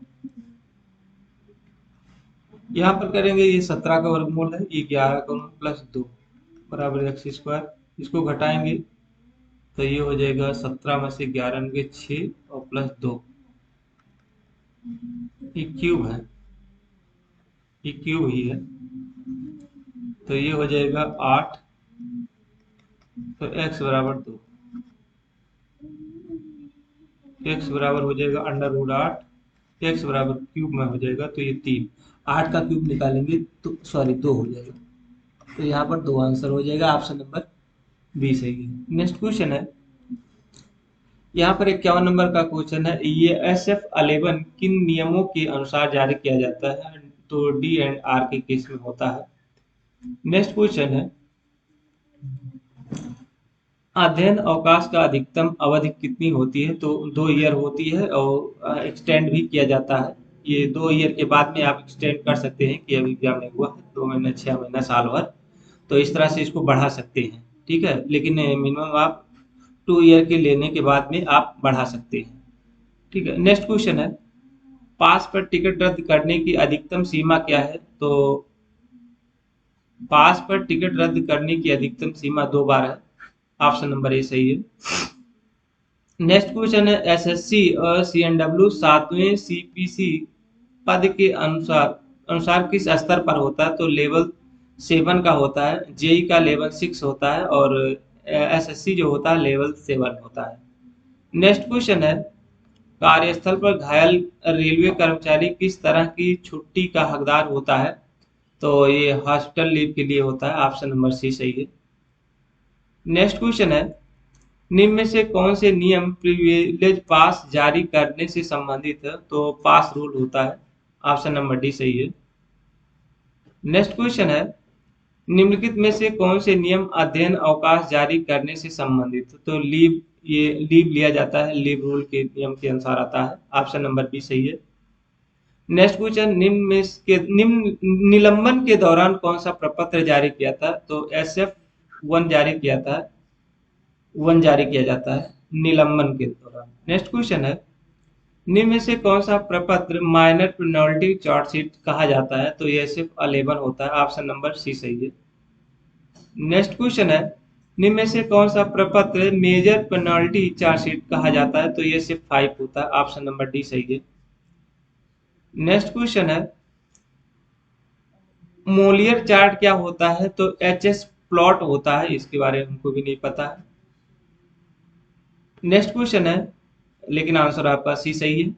Speaker 1: यहाँ पर करेंगे ये 17 का वर्गमूल है, ये 11 का वर्गमूल प्लस 2 बराबर एक्स स्क्वायर। इसको घटाएंगे तो ये हो जाएगा 17 में से 11 में 6 और प्लस 2, ये क्यूब है, ये क्यूब ही है, तो ये हो जाएगा 8, तो x बराबर 2, x बराबर हो जाएगा √8, x बराबर क्यूब में हो जाएगा तो ये 3, 8 का क्यूब निकालेंगे तो सॉरी 2 हो जाएगा, तो यहाँ पर 2 आंसर हो जाएगा। ऑप्शन नंबर बी सही है। नेक्स्ट क्वेश्चन है, यहाँ पर 51 नंबर का क्वेश्चन है, ये SF11 किन नियमों के अनुसार जारी किया जाता है? तो डी एंड आर के केस में होता है। नेक्स्ट क्वेश्चन है, अध्ययन अवकाश का अधिकतम अवधि कितनी होती है? तो 2 ईयर होती है, और एक्सटेंड भी किया जाता है। ये 2 ईयर के बाद में आप एक्सटेंड कर सकते हैं कि अभी एग्जाम नहीं हुआ है, 2 महीना 6 महीना साल भर, तो इस तरह से इसको बढ़ा सकते हैं, ठीक है। लेकिन मिनिमम आप 2 ईयर के लेने के बाद में आप बढ़ा सकते हैं, ठीक है। नेक्स्ट क्वेश्चन है, पास पर टिकट रद्द करने की अधिकतम सीमा क्या है? तो पास पर टिकट रद्द करने की अधिकतम सीमा 2 बार है। ऑप्शन नंबर ए सही है। नेक्स्ट क्वेश्चन है, एसएससी और सीएनडब्ल्यू 7वें सीपीसी पद के अनुसार अनुसार किस स्तर पर होता है? तो लेवल 7 का होता है, जेई का लेवल 6 होता है, और एसएससी जो होता है लेवल 7 होता है। नेक्स्ट क्वेश्चन है, कार्यस्थल पर घायल रेलवे कर्मचारी किस तरह की छुट्टी का हकदार होता है? तो ये हॉस्पिटल लीव के लिए होता है। ऑप्शन नंबर सी सही है। नेक्स्ट क्वेश्चन है, निम्न में से कौन से नियम प्रिविलेज पास जारी करने से संबंधित है? तो पास रूल होता है। ऑप्शन नंबर डी सही है। नेक्स्ट क्वेश्चन है, निम्नलिखित में से कौन से नियम अध्ययन अवकाश जारी करने से संबंधित है? तो लीव, ये लीव लिया जाता है, लीव रूल के नियम के अनुसार आता है। ऑप्शन नंबर बी सही है। नेक्स्ट क्वेश्चन, निम्न निलंबन के दौरान कौन सा प्रपत्र जारी किया था? तो SF1 जारी किया था, 1 जारी किया जाता है निलंबन के दौरान। नेक्स्ट क्वेश्चन है, निम्न में से कौन सा प्रपत्र माइनर पेनल्टी चार्जशीट कहा जाता है? तो ये सिर्फ 11 होता है। ऑप्शन नंबर सी सही है। नेक्स्ट क्वेश्चन है, निम्न में से कौन सा प्रपत्र मेजर पेनल्टी चार्जशीट कहा जाता है? तो ये सिर्फ 5 होता है। ऑप्शन नंबर डी सही है। नेक्स्ट क्वेश्चन है, मोलियर चार्ट क्या होता है? तो HS प्लॉट होता है, इसके बारे में हमको भी नहीं पता है। नेक्स्ट क्वेश्चन है, लेकिन आंसर आपका सी सही है।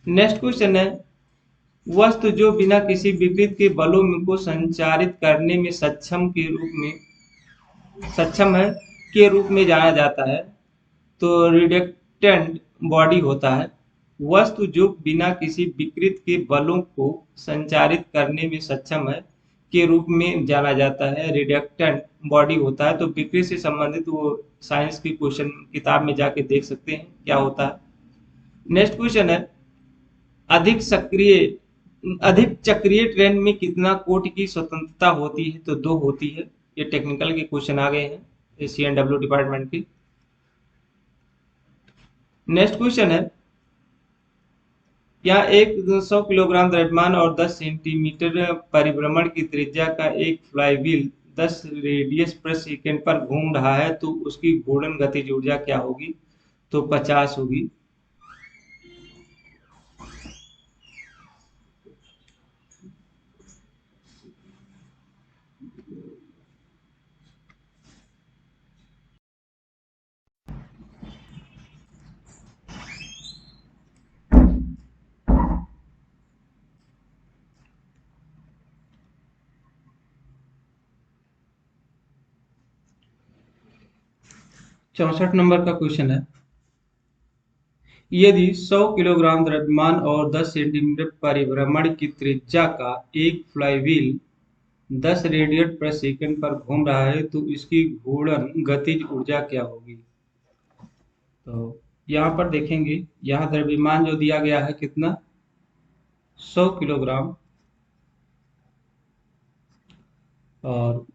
Speaker 1: नेक्स्ट क्वेश्चन है, वस्तु जो बिना किसी विपरीत के बलों को संचारित करने में सक्षम है के रूप में जाना जाता है? तो रिडक्टेंट बॉडी होता है। वस्तु जो बिना किसी विकृत के बलों को संचारित करने में सक्षम है के रूप में जाना जाता है, रिडक्टेंट बॉडी होता है। तो बिक्री से संबंधित वो साइंस की क्वेश्चन किताब में जाके देख सकते हैं क्या होता है। नेक्स्ट क्वेश्चन है, अधिक सक्रिय अधिक चक्रीय ट्रेन में कितना कोट की स्वतंत्रता होती है? तो दो होती है। ये टेक्निकल के क्वेश्चन आ गए हैं CNW डिपार्टमेंट के। नेक्स्ट क्वेश्चन है, क्या एक 100 किलोग्राम द्रव्यमान और 10 सेंटीमीटर परिभ्रमण की त्रिज्या का एक फ्लाईव्हील 10 रेडियस प्रति सेकंड पर घूम रहा है तो उसकी घूर्णन गतिज ऊर्जा क्या होगी? तो 50 होगी। 64 नंबर का क्वेश्चन है, यदि 100 किलोग्राम द्रव्यमान और 10 सेंटीमीटर परिभ्रमण की त्रिज्या का एक फ्लाईव्हील 10 रेडियन प्रति सेकंड पर घूम रहा है तो इसकी घूर्णन गतिज ऊर्जा क्या होगी? तो यहाँ पर देखेंगे, यहाँ द्रव्यमान जो दिया गया है कितना, 100 किलोग्राम, और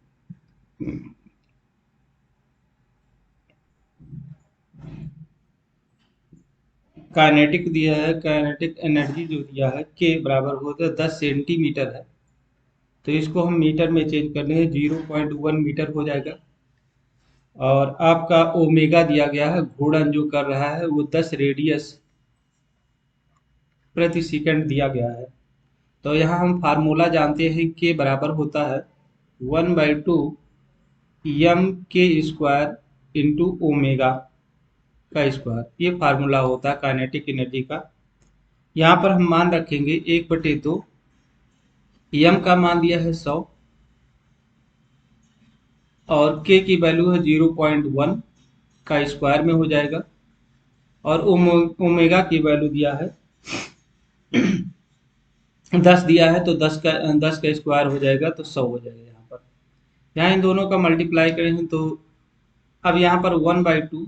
Speaker 1: काइनेटिक दिया है, काइनेटिक एनर्जी जो दिया है के बराबर होता है 10 सेंटीमीटर है। तो इसको हम मीटर में चेंज कर लेंगे, 0.1 मीटर हो जाएगा। और आपका ओमेगा दिया गया है, घूर्णन जो कर रहा है वो 10 रेडियस प्रति सेकंड दिया गया है। तो यहाँ हम फार्मूला जानते हैं के बराबर होता है 1/2 एम के स्क्वायर इंटू ओमेगा का स्क्वायर। ये फार्मूला होता है काइनेटिक एनर्जी का। यहाँ पर हम मान रखेंगे 1/2, एम का मान दिया है 100 और के की वैल्यू है 0.1 का स्क्वायर में हो जाएगा, और ओमेगा की वैल्यू दिया है 10 दिया है, तो 10 का स्क्वायर हो जाएगा तो 100 हो जाएगा। यहाँ पर यहाँ इन दोनों का मल्टीप्लाई करें तो अब यहाँ पर 1/2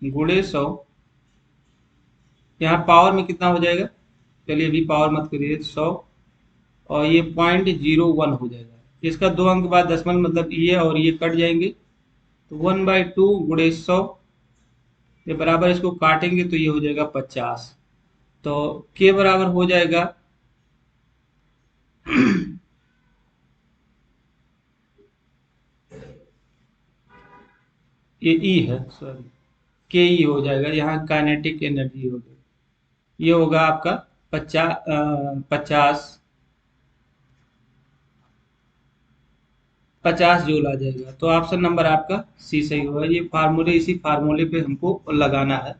Speaker 1: गुणे 100, यहाँ पावर में कितना हो जाएगा, चलिए अभी पावर मत करिए, 100 और ये 0.01 हो जाएगा। इसका 2 अंक बाद दशमलव मतलब ये और ये कट जाएंगे, तो 1/2 गुणे 100, ये बराबर इसको काटेंगे तो ये हो जाएगा 50। तो के बराबर हो जाएगा ये ई है, सॉरी, के ई हो जाएगा, यहाँ काइनेटिक एनर्जी हो जाएगा, ये होगा आपका 50 50 जूल आ जाएगा। तो ऑप्शन नंबर आपका सी सही होगा। ये फार्मूले, इसी फार्मूले पे हमको लगाना है।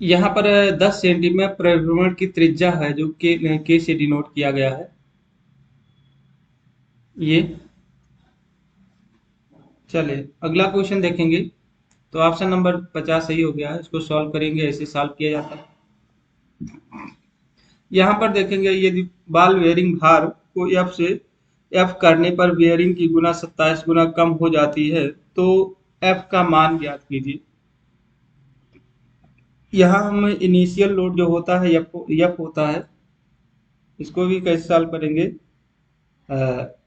Speaker 1: यहाँ पर 10 सेंटीमीटर परिभ्रमण की त्रिज्या है जो के से डिनोट किया गया है। ये चले अगला क्वेश्चन देखेंगे। तो ऑप्शन नंबर 50 सही हो गया है, इसको सॉल्व करेंगे, ऐसे सॉल्व किया जाता है। यहाँ पर देखेंगे, यदि बॉल बेयरिंग भार को एफ से एफ करने पर बेयरिंग की गुना 27 गुना कम हो जाती है तो एफ का मान ज्ञात कीजिए। यहाँ हम इनिशियल लोड जो होता है एफ होता है, इसको भी कैसे सॉल्व करेंगे,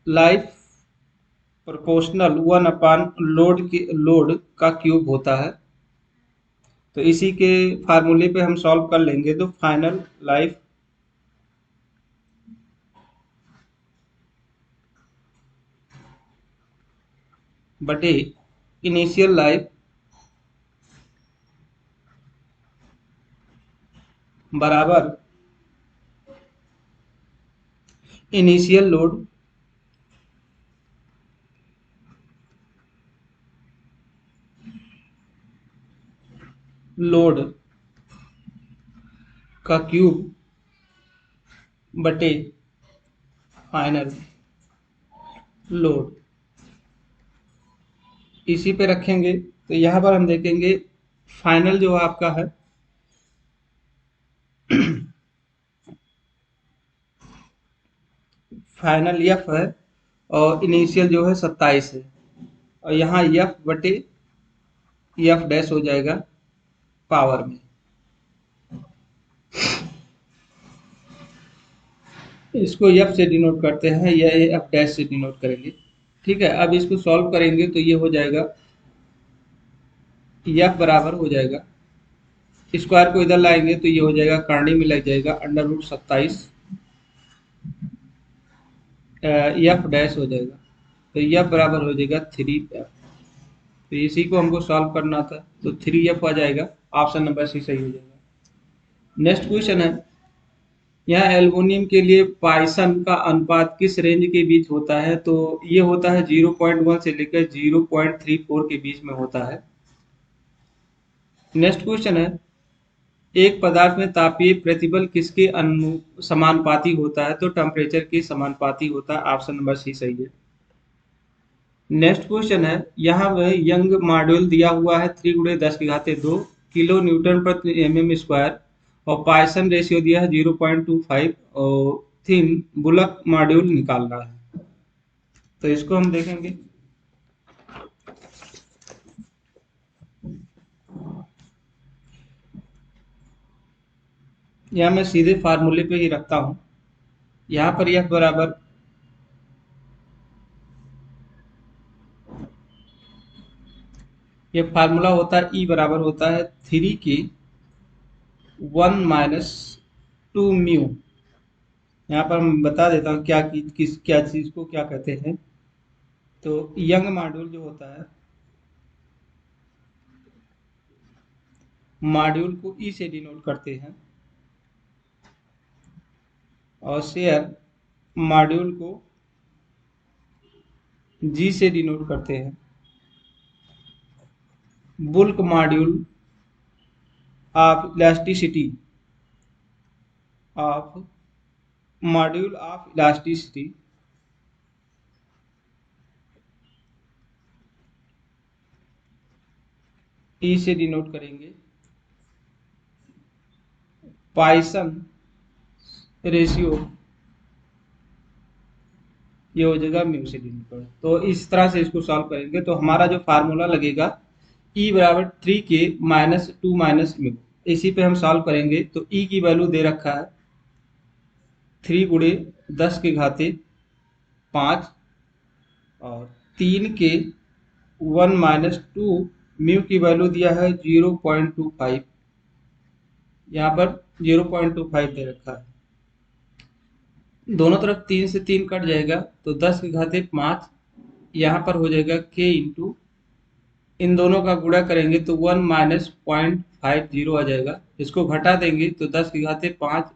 Speaker 1: लाइफ प्रोपोर्शनल 1 लोड का क्यूब होता है। तो इसी के फार्मूले पे हम सॉल्व कर लेंगे, तो फाइनल लाइफ बटे इनिशियल लाइफ बराबर इनिशियल लोड का क्यूब बटे फाइनल लोड। इसी पे रखेंगे तो यहाँ पर हम देखेंगे फाइनल जो आपका है फाइनल एफ है और इनिशियल जो है 27 है, और यहाँ एफ बटे एफ डैश हो जाएगा पावर में। इसको एफ से डिनोट करते हैं या एफ डैश से डिनोट करेंगे। ठीक है, अब इसको सॉल्व करेंगे तो ये हो जाएगा, एफ बराबर हो जाएगा, स्क्वायर को इधर लाएंगे तो ये हो जाएगा, करनी में लग जाएगा √27 एफ डैश हो जाएगा, तो एफ बराबर हो जाएगा 3f। तो इसी को हमको सॉल्व करना था, तो 3f आ जाएगा, ऑप्शन नंबर सी सही हो जाएगा। नेक्स्ट क्वेश्चन है, यहाँ एल्युमिनियम के लिए पाइसन का अनुपात किस रेंज के बीच होता है? तो ये होता है 0.1 से लेकर 0.34 के बीच में होता है। नेक्स्ट क्वेश्चन है, एक पदार्थ में तापीय प्रतिबल किसके समानुपाती होता है? तो टेम्परेचर के समानुपाती होता है, ऑप्शन नंबर सी सही है। नेक्स्ट क्वेश्चन है, यहाँ यंग मॉड्यूल दिया हुआ है 3×10⁻² किलो न्यूटन प्रति mm स्क्वायर, और पाइसन रेशियो दिया है 0.25, और थिन बुलक मॉड्यूल निकालना है। तो इसको हम देखेंगे। यहाँ मैं सीधे फार्मूले पे ही रखता हूँ। यहाँ पर यह बराबर ये फार्मूला होता है, ई बराबर होता है 3 की 1 - 2 म्यू। यहाँ पर मैं बता देता हूँ क्या चीज को क्या कहते हैं। तो यंग मॉड्यूल जो होता है, मॉड्यूल को ई से डिनोट करते हैं, और शेयर मॉड्यूल को जी से डिनोट करते हैं। Bulk modulus of elasticity of modulus of elasticity E से डिनोट करेंगे। पाइसन रेशियो ये हो जाएगा म्यू से डिनोट कर। तो इस तरह से इसको सॉल्व करेंगे तो हमारा जो फार्मूला लगेगा, ई बराबर 3 k - 2 - म्यू। इसी पे हम सॉल्व करेंगे। तो ई की वैल्यू दे रखा है 3×10⁵ और 3 k 1 - 2 म्यू की वैल्यू दिया है 0.25। यहाँ पर 0.25 दे रखा है। दोनों तरफ 3 से 3 कट जाएगा तो 10⁵5 यहाँ पर हो जाएगा k इंटू, इन दोनों का गुणा करेंगे तो 1 - 0.50 आ जाएगा। इसको घटा देंगे तो 10⁵5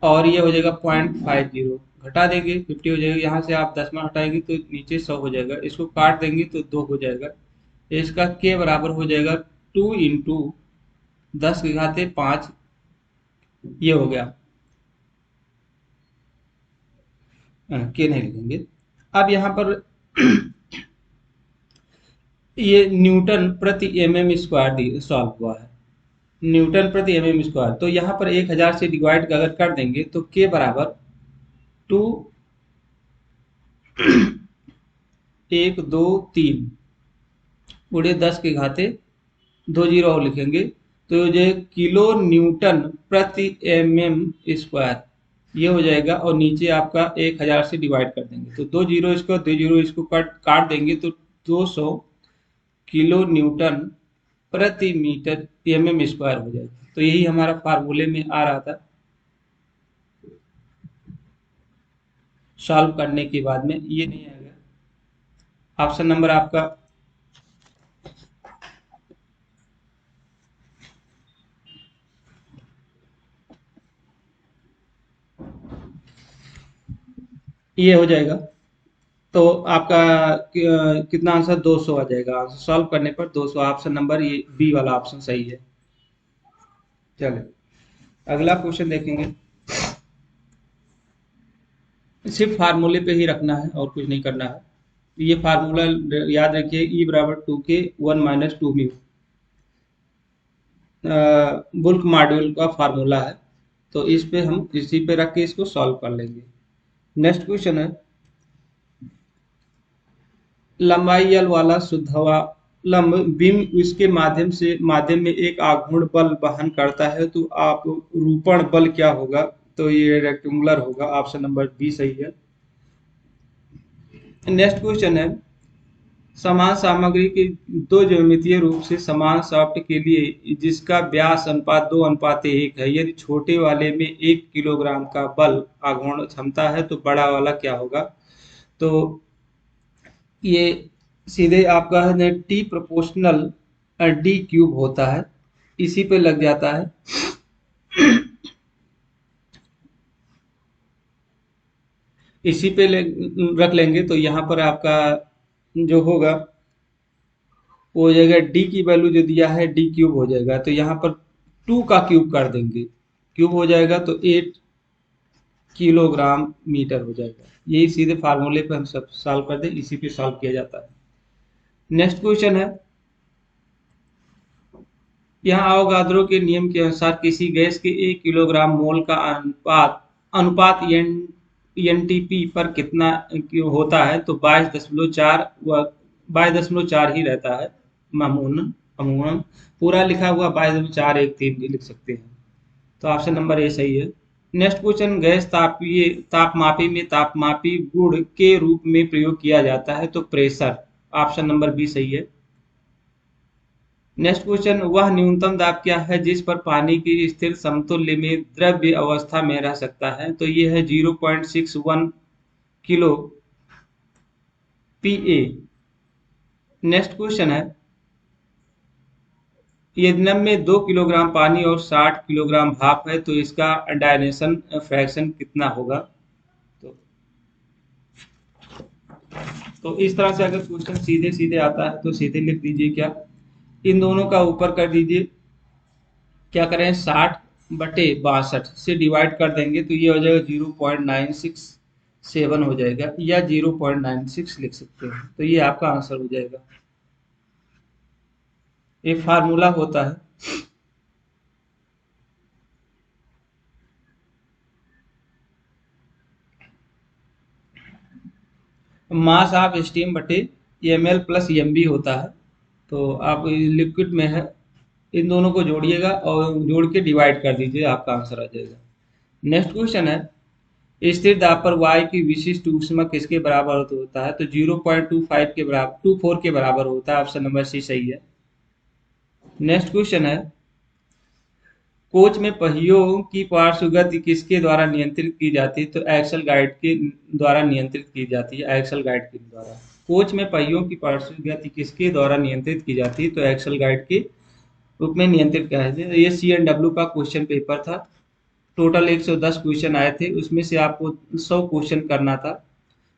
Speaker 1: और ये हो जाएगा 0.50, घटा देंगे 50 हो जाएगा। यहाँ से आप 10 हटाएंगे तो नीचे 100 हो जाएगा। इसको काट देंगे तो 2 हो जाएगा। इसका k बराबर हो जाएगा 2 इंटू 10⁵5, ये हो गया। के नहीं लिखेंगे। अब यहाँ पर ये न्यूटन प्रति mm स्क्वायर सॉल्व हुआ है, न्यूटन प्रति mm स्क्वायर। तो यहाँ पर 1000 से डिवाइड अगर कर देंगे तो के बराबर 2 1 2 3 गुणे 10⁻2 जीरो और लिखेंगे तो जो किलो न्यूटन प्रति mm स्क्वायर ये हो जाएगा। और नीचे आपका 1000 से डिवाइड कर देंगे तो 2 जीरो इसको काट देंगे तो 200 किलो न्यूटन प्रति मीटर mm स्क्वायर हो जाएगा। तो यही हमारा फार्मूले में आ रहा था। सॉल्व करने के बाद में ये नहीं आएगा। ऑप्शन नंबर आपका ये हो जाएगा। तो आपका कितना आंसर 200 आ जाएगा। आंसर सॉल्व करने पर 200, ऑप्शन नंबर ये बी वाला ऑप्शन सही है। चलिए अगला क्वेश्चन देखेंगे। सिर्फ फार्मूले पे ही रखना है और कुछ नहीं करना है। ये फार्मूला याद रखिए, ई बराबर 2k 1 - 2 म्यू बुल्क मॉड्यूल का फार्मूला है। तो इस पे हम इसी पे रख के इसको सॉल्व कर लेंगे। नेक्स्ट क्वेश्चन है, लंबाई एल वाला शुद्ध हवा लंब बीम इसके माध्यम में एक आघूर्ण बल वहन करता है, तो आप रूपण बल क्या होगा? तो ये रेक्टेंगुलर होगा, ऑप्शन नंबर बी सही है। नेक्स्ट क्वेश्चन है, समान सामग्री के दो ज्यामितीय रूप से समान शाफ्ट के लिए जिसका व्यास अनुपात 2:1 है, यदि छोटे वाले में 1 किलोग्राम का बल आघूर्ण क्षमता है तो बड़ा वाला क्या होगा? तो ये सीधे आपका है टी प्रोपोर्शनल डी क्यूब होता है, इसी पे लग जाता है। इसी पे रख लेंगे तो यहाँ पर आपका जो होगा वो हो जाएगा, डी की वैल्यू जो दिया है डी क्यूब हो जाएगा, तो यहाँ पर 2 का क्यूब कर देंगे, क्यूब हो जाएगा तो 8 किलोग्राम मीटर हो जाएगा। यही सीधे फार्मूले पे हम सब सॉल्व कर दें, इसी पे सॉल्व किया जाता है। नेक्स्ट क्वेश्चन है, यहाँ अवोगाद्रो के नियम के अनुसार किसी गैस के 1 किलोग्राम मोल का अनुपात अनुपात एनटीपी पर कितना होता है? तो 22.4 व 22.4 ही रहता है मामूनन। अमूमन पूरा लिखा हुआ 22.413 भी लिख सकते हैं, तो ऑप्शन नंबर ए सही है। नेक्स्ट क्वेश्चन, गैस तापमापी में तापमापी गुण के रूप में प्रयोग किया जाता है, तो प्रेशर, ऑप्शन नंबर बी सही है। नेक्स्ट क्वेश्चन, वह न्यूनतम दाब क्या है जिस पर पानी की स्थिर समतुल्य में द्रव्य अवस्था में रह सकता है? तो ये है 0.61 किलो पीए। नेक्स्ट क्वेश्चन है, यदि में 2 किलोग्राम पानी और 60 किलोग्राम भाप है तो इसका डायनेशन फ्रैक्शन कितना होगा? तो इस तरह से अगर क्वेश्चन सीधे सीधे आता है तो सीधे लिख दीजिए, क्या इन दोनों का ऊपर कर दीजिए, क्या करें 60/62 से डिवाइड कर देंगे तो ये हो जाएगा 0.967 हो जाएगा, या 0.96 लिख सकते हैं, तो ये आपका आंसर हो जाएगा। ये फार्मूला होता है। मास ऑफ स्टीम बटे ml प्लस एमबी होता है, तो आप लिक्विड में है, इन दोनों को जोड़िएगा और जोड़ के डिवाइड कर दीजिए, आपका आंसर आ जाएगा। नेक्स्ट क्वेश्चन है, स्थिर दाब पर वायु की विशिष्ट ऊष्मा किसके बराबर होता है? तो 0.25 के बराबर 24 के बराबर होता है, ऑप्शन नंबर सी सही है। नेक्स्ट क्वेश्चन है, कोच में पहियों की पार्श्व गति किसके द्वारा नियंत्रित की जाती है? तो एक्सल गाइड के द्वारा नियंत्रित की जाती है, एक्सल गाइड के द्वारा। कोच में पहियों की पार्श्व गति किसके द्वारा नियंत्रित की जाती है? तो एक्सल गाइड के रूप में नियंत्रित किया जाता है। ये CNW का क्वेश्चन पेपर था, टोटल 110 क्वेश्चन आए थे, उसमें से आपको 100 क्वेश्चन करना था,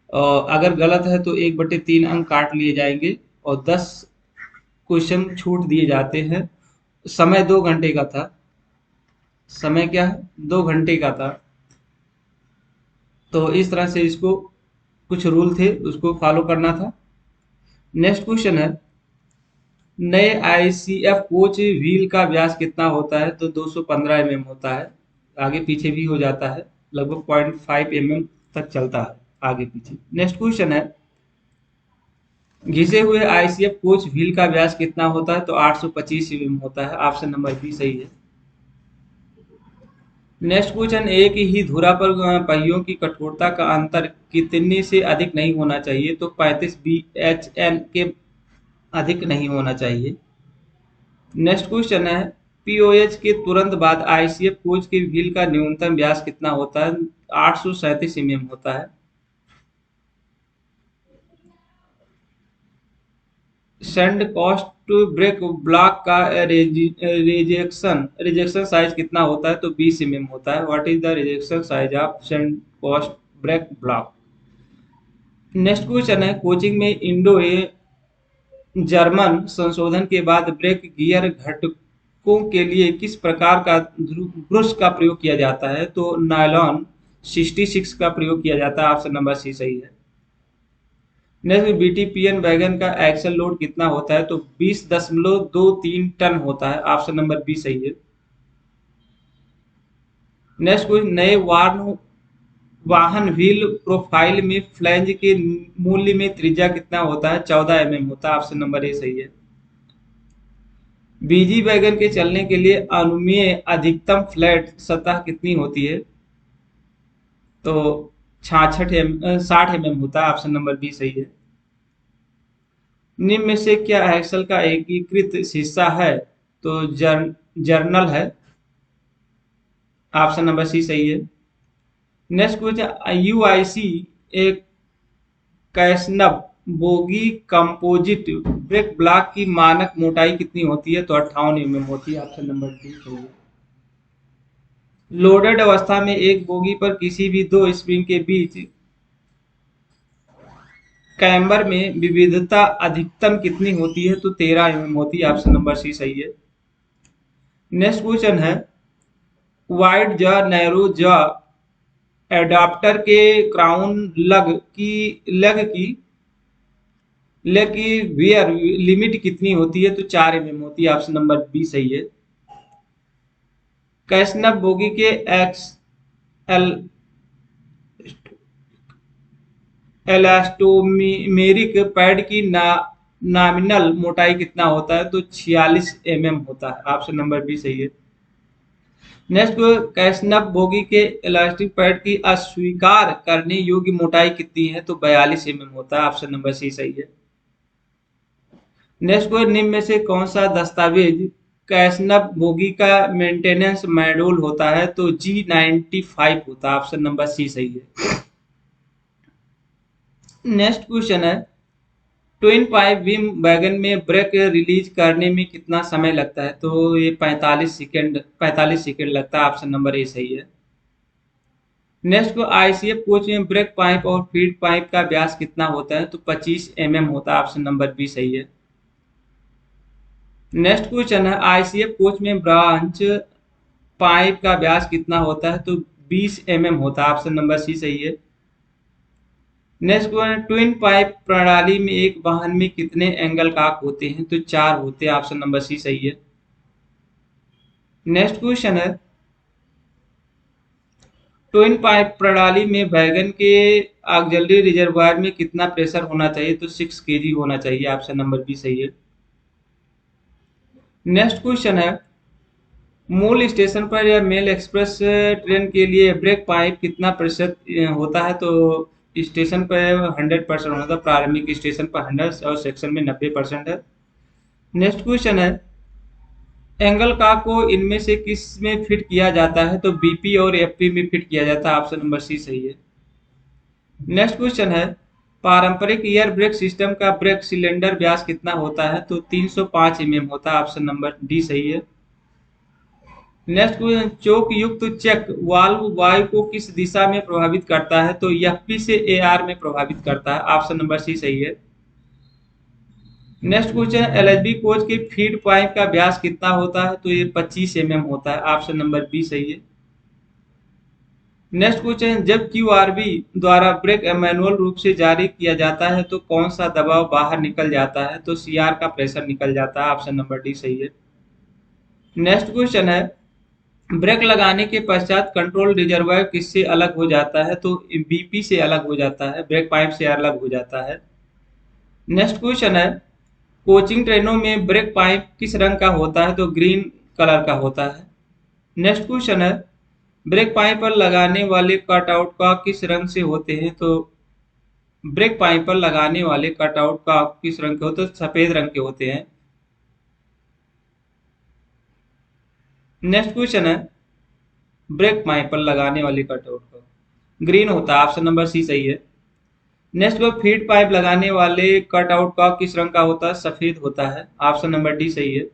Speaker 1: और अगर गलत है तो 1/3 अंक काट लिए जाएंगे और 10 क्वेश्चन छूट दिए जाते हैं। समय 2 घंटे का था, समय क्या है 2 घंटे का था, तो इस तरह से इसको कुछ रूल थे उसको फॉलो करना था। नेक्स्ट क्वेश्चन है, नए ICF कोच व्हील का व्यास कितना होता है? तो 215 mm होता है, आगे पीछे भी हो जाता है, लगभग 0.5 mm तक चलता है आगे पीछे। नेक्स्ट क्वेश्चन है, घिसे हुए ICF कोच व्हील का व्यास कितना होता है? तो 825 mm होता है, ऑप्शन नंबर बी सही है। नेक्स्ट क्वेश्चन, एक ही धुरा पर पहियों की कठोरता का अंतर कितने से अधिक नहीं होना चाहिए? तो 35 BHN के अधिक नहीं होना चाहिए। नेक्स्ट क्वेश्चन है, POH के तुरंत बाद ICF कोच के व्हील का न्यूनतम व्यास कितना होता है? 837 mm होता है। सैंड कॉस्ट ब्रेक ब्लॉक का रिजेक्शन साइज कितना होता है? तो 20 mm होता है। What is the rejection size of sand cast brick block? Next question है, कोचिंग में इंडो जर्मन संशोधन के बाद ब्रेक गियर घटकों के लिए किस प्रकार का ब्रश का प्रयोग किया जाता है? तो नायलॉन 66 का प्रयोग किया जाता है, ऑप्शन नंबर सी सही है। नेक्स्ट, BTPN वैगन का एक्सल लोड कितना होता है? तो 20.23 टन होता है, ऑप्शन नंबर बी सही है। नेक्स्ट क्वेश्चन, नए वाहन व्हील प्रोफाइल में फ्लैंज के मूल्य में त्रिज्या कितना होता है? 14 mm होता है। ऑप्शन नंबर ए सही है। बीजी वैगन के चलने के लिए अनुमेय अधिकतम फ्लैट सतह कितनी होती है? तो 60 mm होता है। ऑप्शन नंबर बी सही है। निम्न में से क्या एक्सेल का एकीकृत हिस्सा है? तो जर्नल है। ऑप्शन नंबर सी सही है। नेक्स्ट क्वेश्चन, यूआईसी एक कैसनब बोगी कंपोजिट ब्रेक ब्लॉक की मानक मोटाई कितनी होती है? तो 58 mm होती है। ऑप्शन नंबर डी सही है। लोडेड अवस्था में एक बोगी पर किसी भी दो स्प्रिंग के बीच कैम्बर में विविधता अधिकतम कितनी होती है? तो 13 mm होती है। ऑप्शन नंबर सी सही है। नेक्स्ट क्वेश्चन है, wide jaw narrow jaw adapter के क्राउन लग की वेयर लिमिट कितनी होती है? तो 4 mm होती है। ऑप्शन नंबर बी सही है। कैसनब बोगी के एक्स एल एलास्टोमेरिक पैड की नॉमिनल मोटाई कितना होता है? तो 46 mm होता है। ऑप्शन नंबर बी सही है। नेक्स्ट, कैसनब बोगी के इलास्टिक पैड की अस्वीकार करने योग्य मोटाई कितनी है? तो 42 mm होता है। ऑप्शन नंबर सी सही है। नेक्स्ट, निम्न में से कौन सा दस्तावेज कैसनब बोगी का मेंटेनेंस मॉड्यूल होता है? तो G95 होता है। ऑप्शन नंबर सी सही है। नेक्स्ट क्वेश्चन है, ट्विन पाइप बीम वैगन में ब्रेक रिलीज करने में कितना समय लगता है? तो ये 45 सेकेंड लगता है। ऑप्शन नंबर ए सही है। नेक्स्ट को आईसीएफ कोच में ब्रेक पाइप और फीड पाइप का व्यास कितना होता है? तो 25 mm होता है। ऑप्शन नंबर बी सही है। नेक्स्ट क्वेश्चन है, आईसीएफ कोच में ब्रांच पाइप का व्यास कितना होता है? तो 20 mm होता है। ऑप्शन नंबर सी सही है। नेक्स्ट क्वेश्चन, ट्विन पाइप प्रणाली में एक वाहन में कितने एंगल काक होते हैं? तो 4 होते हैं। ऑप्शन नंबर सी सही है। नेक्स्ट क्वेश्चन है, ट्विन पाइप प्रणाली में वैगन के ऑक्सिलरी रिजर्वायर में कितना प्रेशर होना चाहिए? तो 6 kg होना चाहिए। ऑप्शन नंबर बी सही है। नेक्स्ट क्वेश्चन है, मूल स्टेशन पर या मेल एक्सप्रेस ट्रेन के लिए ब्रेक पाइप कितना प्रतिशत होता है? तो स्टेशन पर 100% होता है। प्रारंभिक स्टेशन पर 100 और सेक्शन में 90% है। नेक्स्ट क्वेश्चन है, एंगल का को इनमें से किस में फिट किया जाता है? तो बीपी और एफपी में फिट किया जाता है। ऑप्शन नंबर सी सही है। नेक्स्ट क्वेश्चन है, पारंपरिक एयर ब्रेक सिस्टम का ब्रेक सिलेंडर व्यास कितना होता है? तो 305 mm होता है। ऑप्शन नंबर डी सही है। नेक्स्ट क्वेश्चन, चोक युक्त चेक वाल्व वायु को किस दिशा में प्रभावित करता है? तो एफपी से एआर में प्रभावित करता है। ऑप्शन नंबर सी सही है। नेक्स्ट क्वेश्चन, एलएचबी कोच के फीड पाइप का व्यास कितना होता है? तो ये 25 mm होता है। ऑप्शन नंबर बी सही है। नेक्स्ट क्वेश्चन, जब क्यूआरबी द्वारा ब्रेक मैनुअल रूप से जारी किया जाता है तो कौन सा दबाव बाहर निकल जाता है? तो सीआर का प्रेशर निकल जाता है। ऑप्शन नंबर डी सही है। नेक्स्ट क्वेश्चन है, ब्रेक लगाने के पश्चात कंट्रोल रिजर्वायर किससे अलग हो जाता है? तो बीपी से अलग हो जाता है। ब्रेक पाइप से अलग हो जाता है। नेक्स्ट क्वेश्चन है, कोचिंग ट्रेनों में ब्रेक पाइप किस रंग का होता है? तो ग्रीन कलर का होता है। नेक्स्ट क्वेश्चन है, ब्रेक पाइप पर लगाने वाले कटआउट का किस रंग से होते हैं? तो ब्रेक पाइप पर लगाने वाले कटआउट का किस रंग के होते हैं? सफेद रंग के होते हैं। नेक्स्ट क्वेश्चन है, ब्रेक पाइप पर लगाने वाले कटआउट का ग्रीन होता है। ऑप्शन नंबर सी सही है। नेक्स्ट को फीड पाइप लगाने वाले कटआउट का किस रंग का होता है? सफेद होता है। ऑप्शन नंबर डी सही है।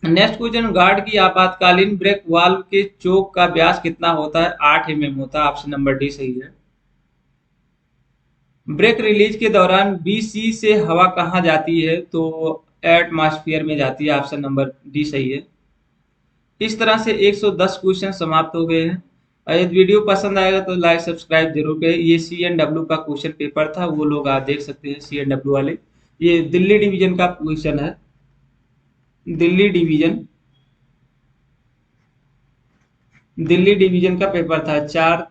Speaker 1: नेक्स्ट क्वेश्चन, गार्ड की आपातकालीन ब्रेक वाल्व के चोक का व्यास कितना होता है? 8 mm होता है। ऑप्शन नंबर डी सही है। ब्रेक रिलीज के दौरान बीसी से हवा कहाँ जाती है? तो एटमॉस्फेयर में जाती है। ऑप्शन नंबर डी सही है। इस तरह से 110 क्वेश्चन समाप्त हो गए हैं। और यदि वीडियो पसंद आएगा तो लाइक सब्सक्राइब जरूर करें। ये CNW का क्वेश्चन पेपर था, वो लोग आप देख सकते हैं CNW वाले। ये दिल्ली डिवीजन का क्वेश्चन है। दिल्ली डिवीजन दिल्ली डिवीजन का पेपर था। 4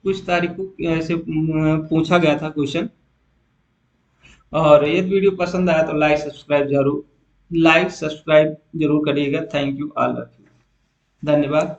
Speaker 1: कुछ तारीख को ऐसे पूछा गया था क्वेश्चन। और यदि वीडियो पसंद आया तो लाइक सब्सक्राइब जरूर करिएगा। Thank you all of you. धन्यवाद।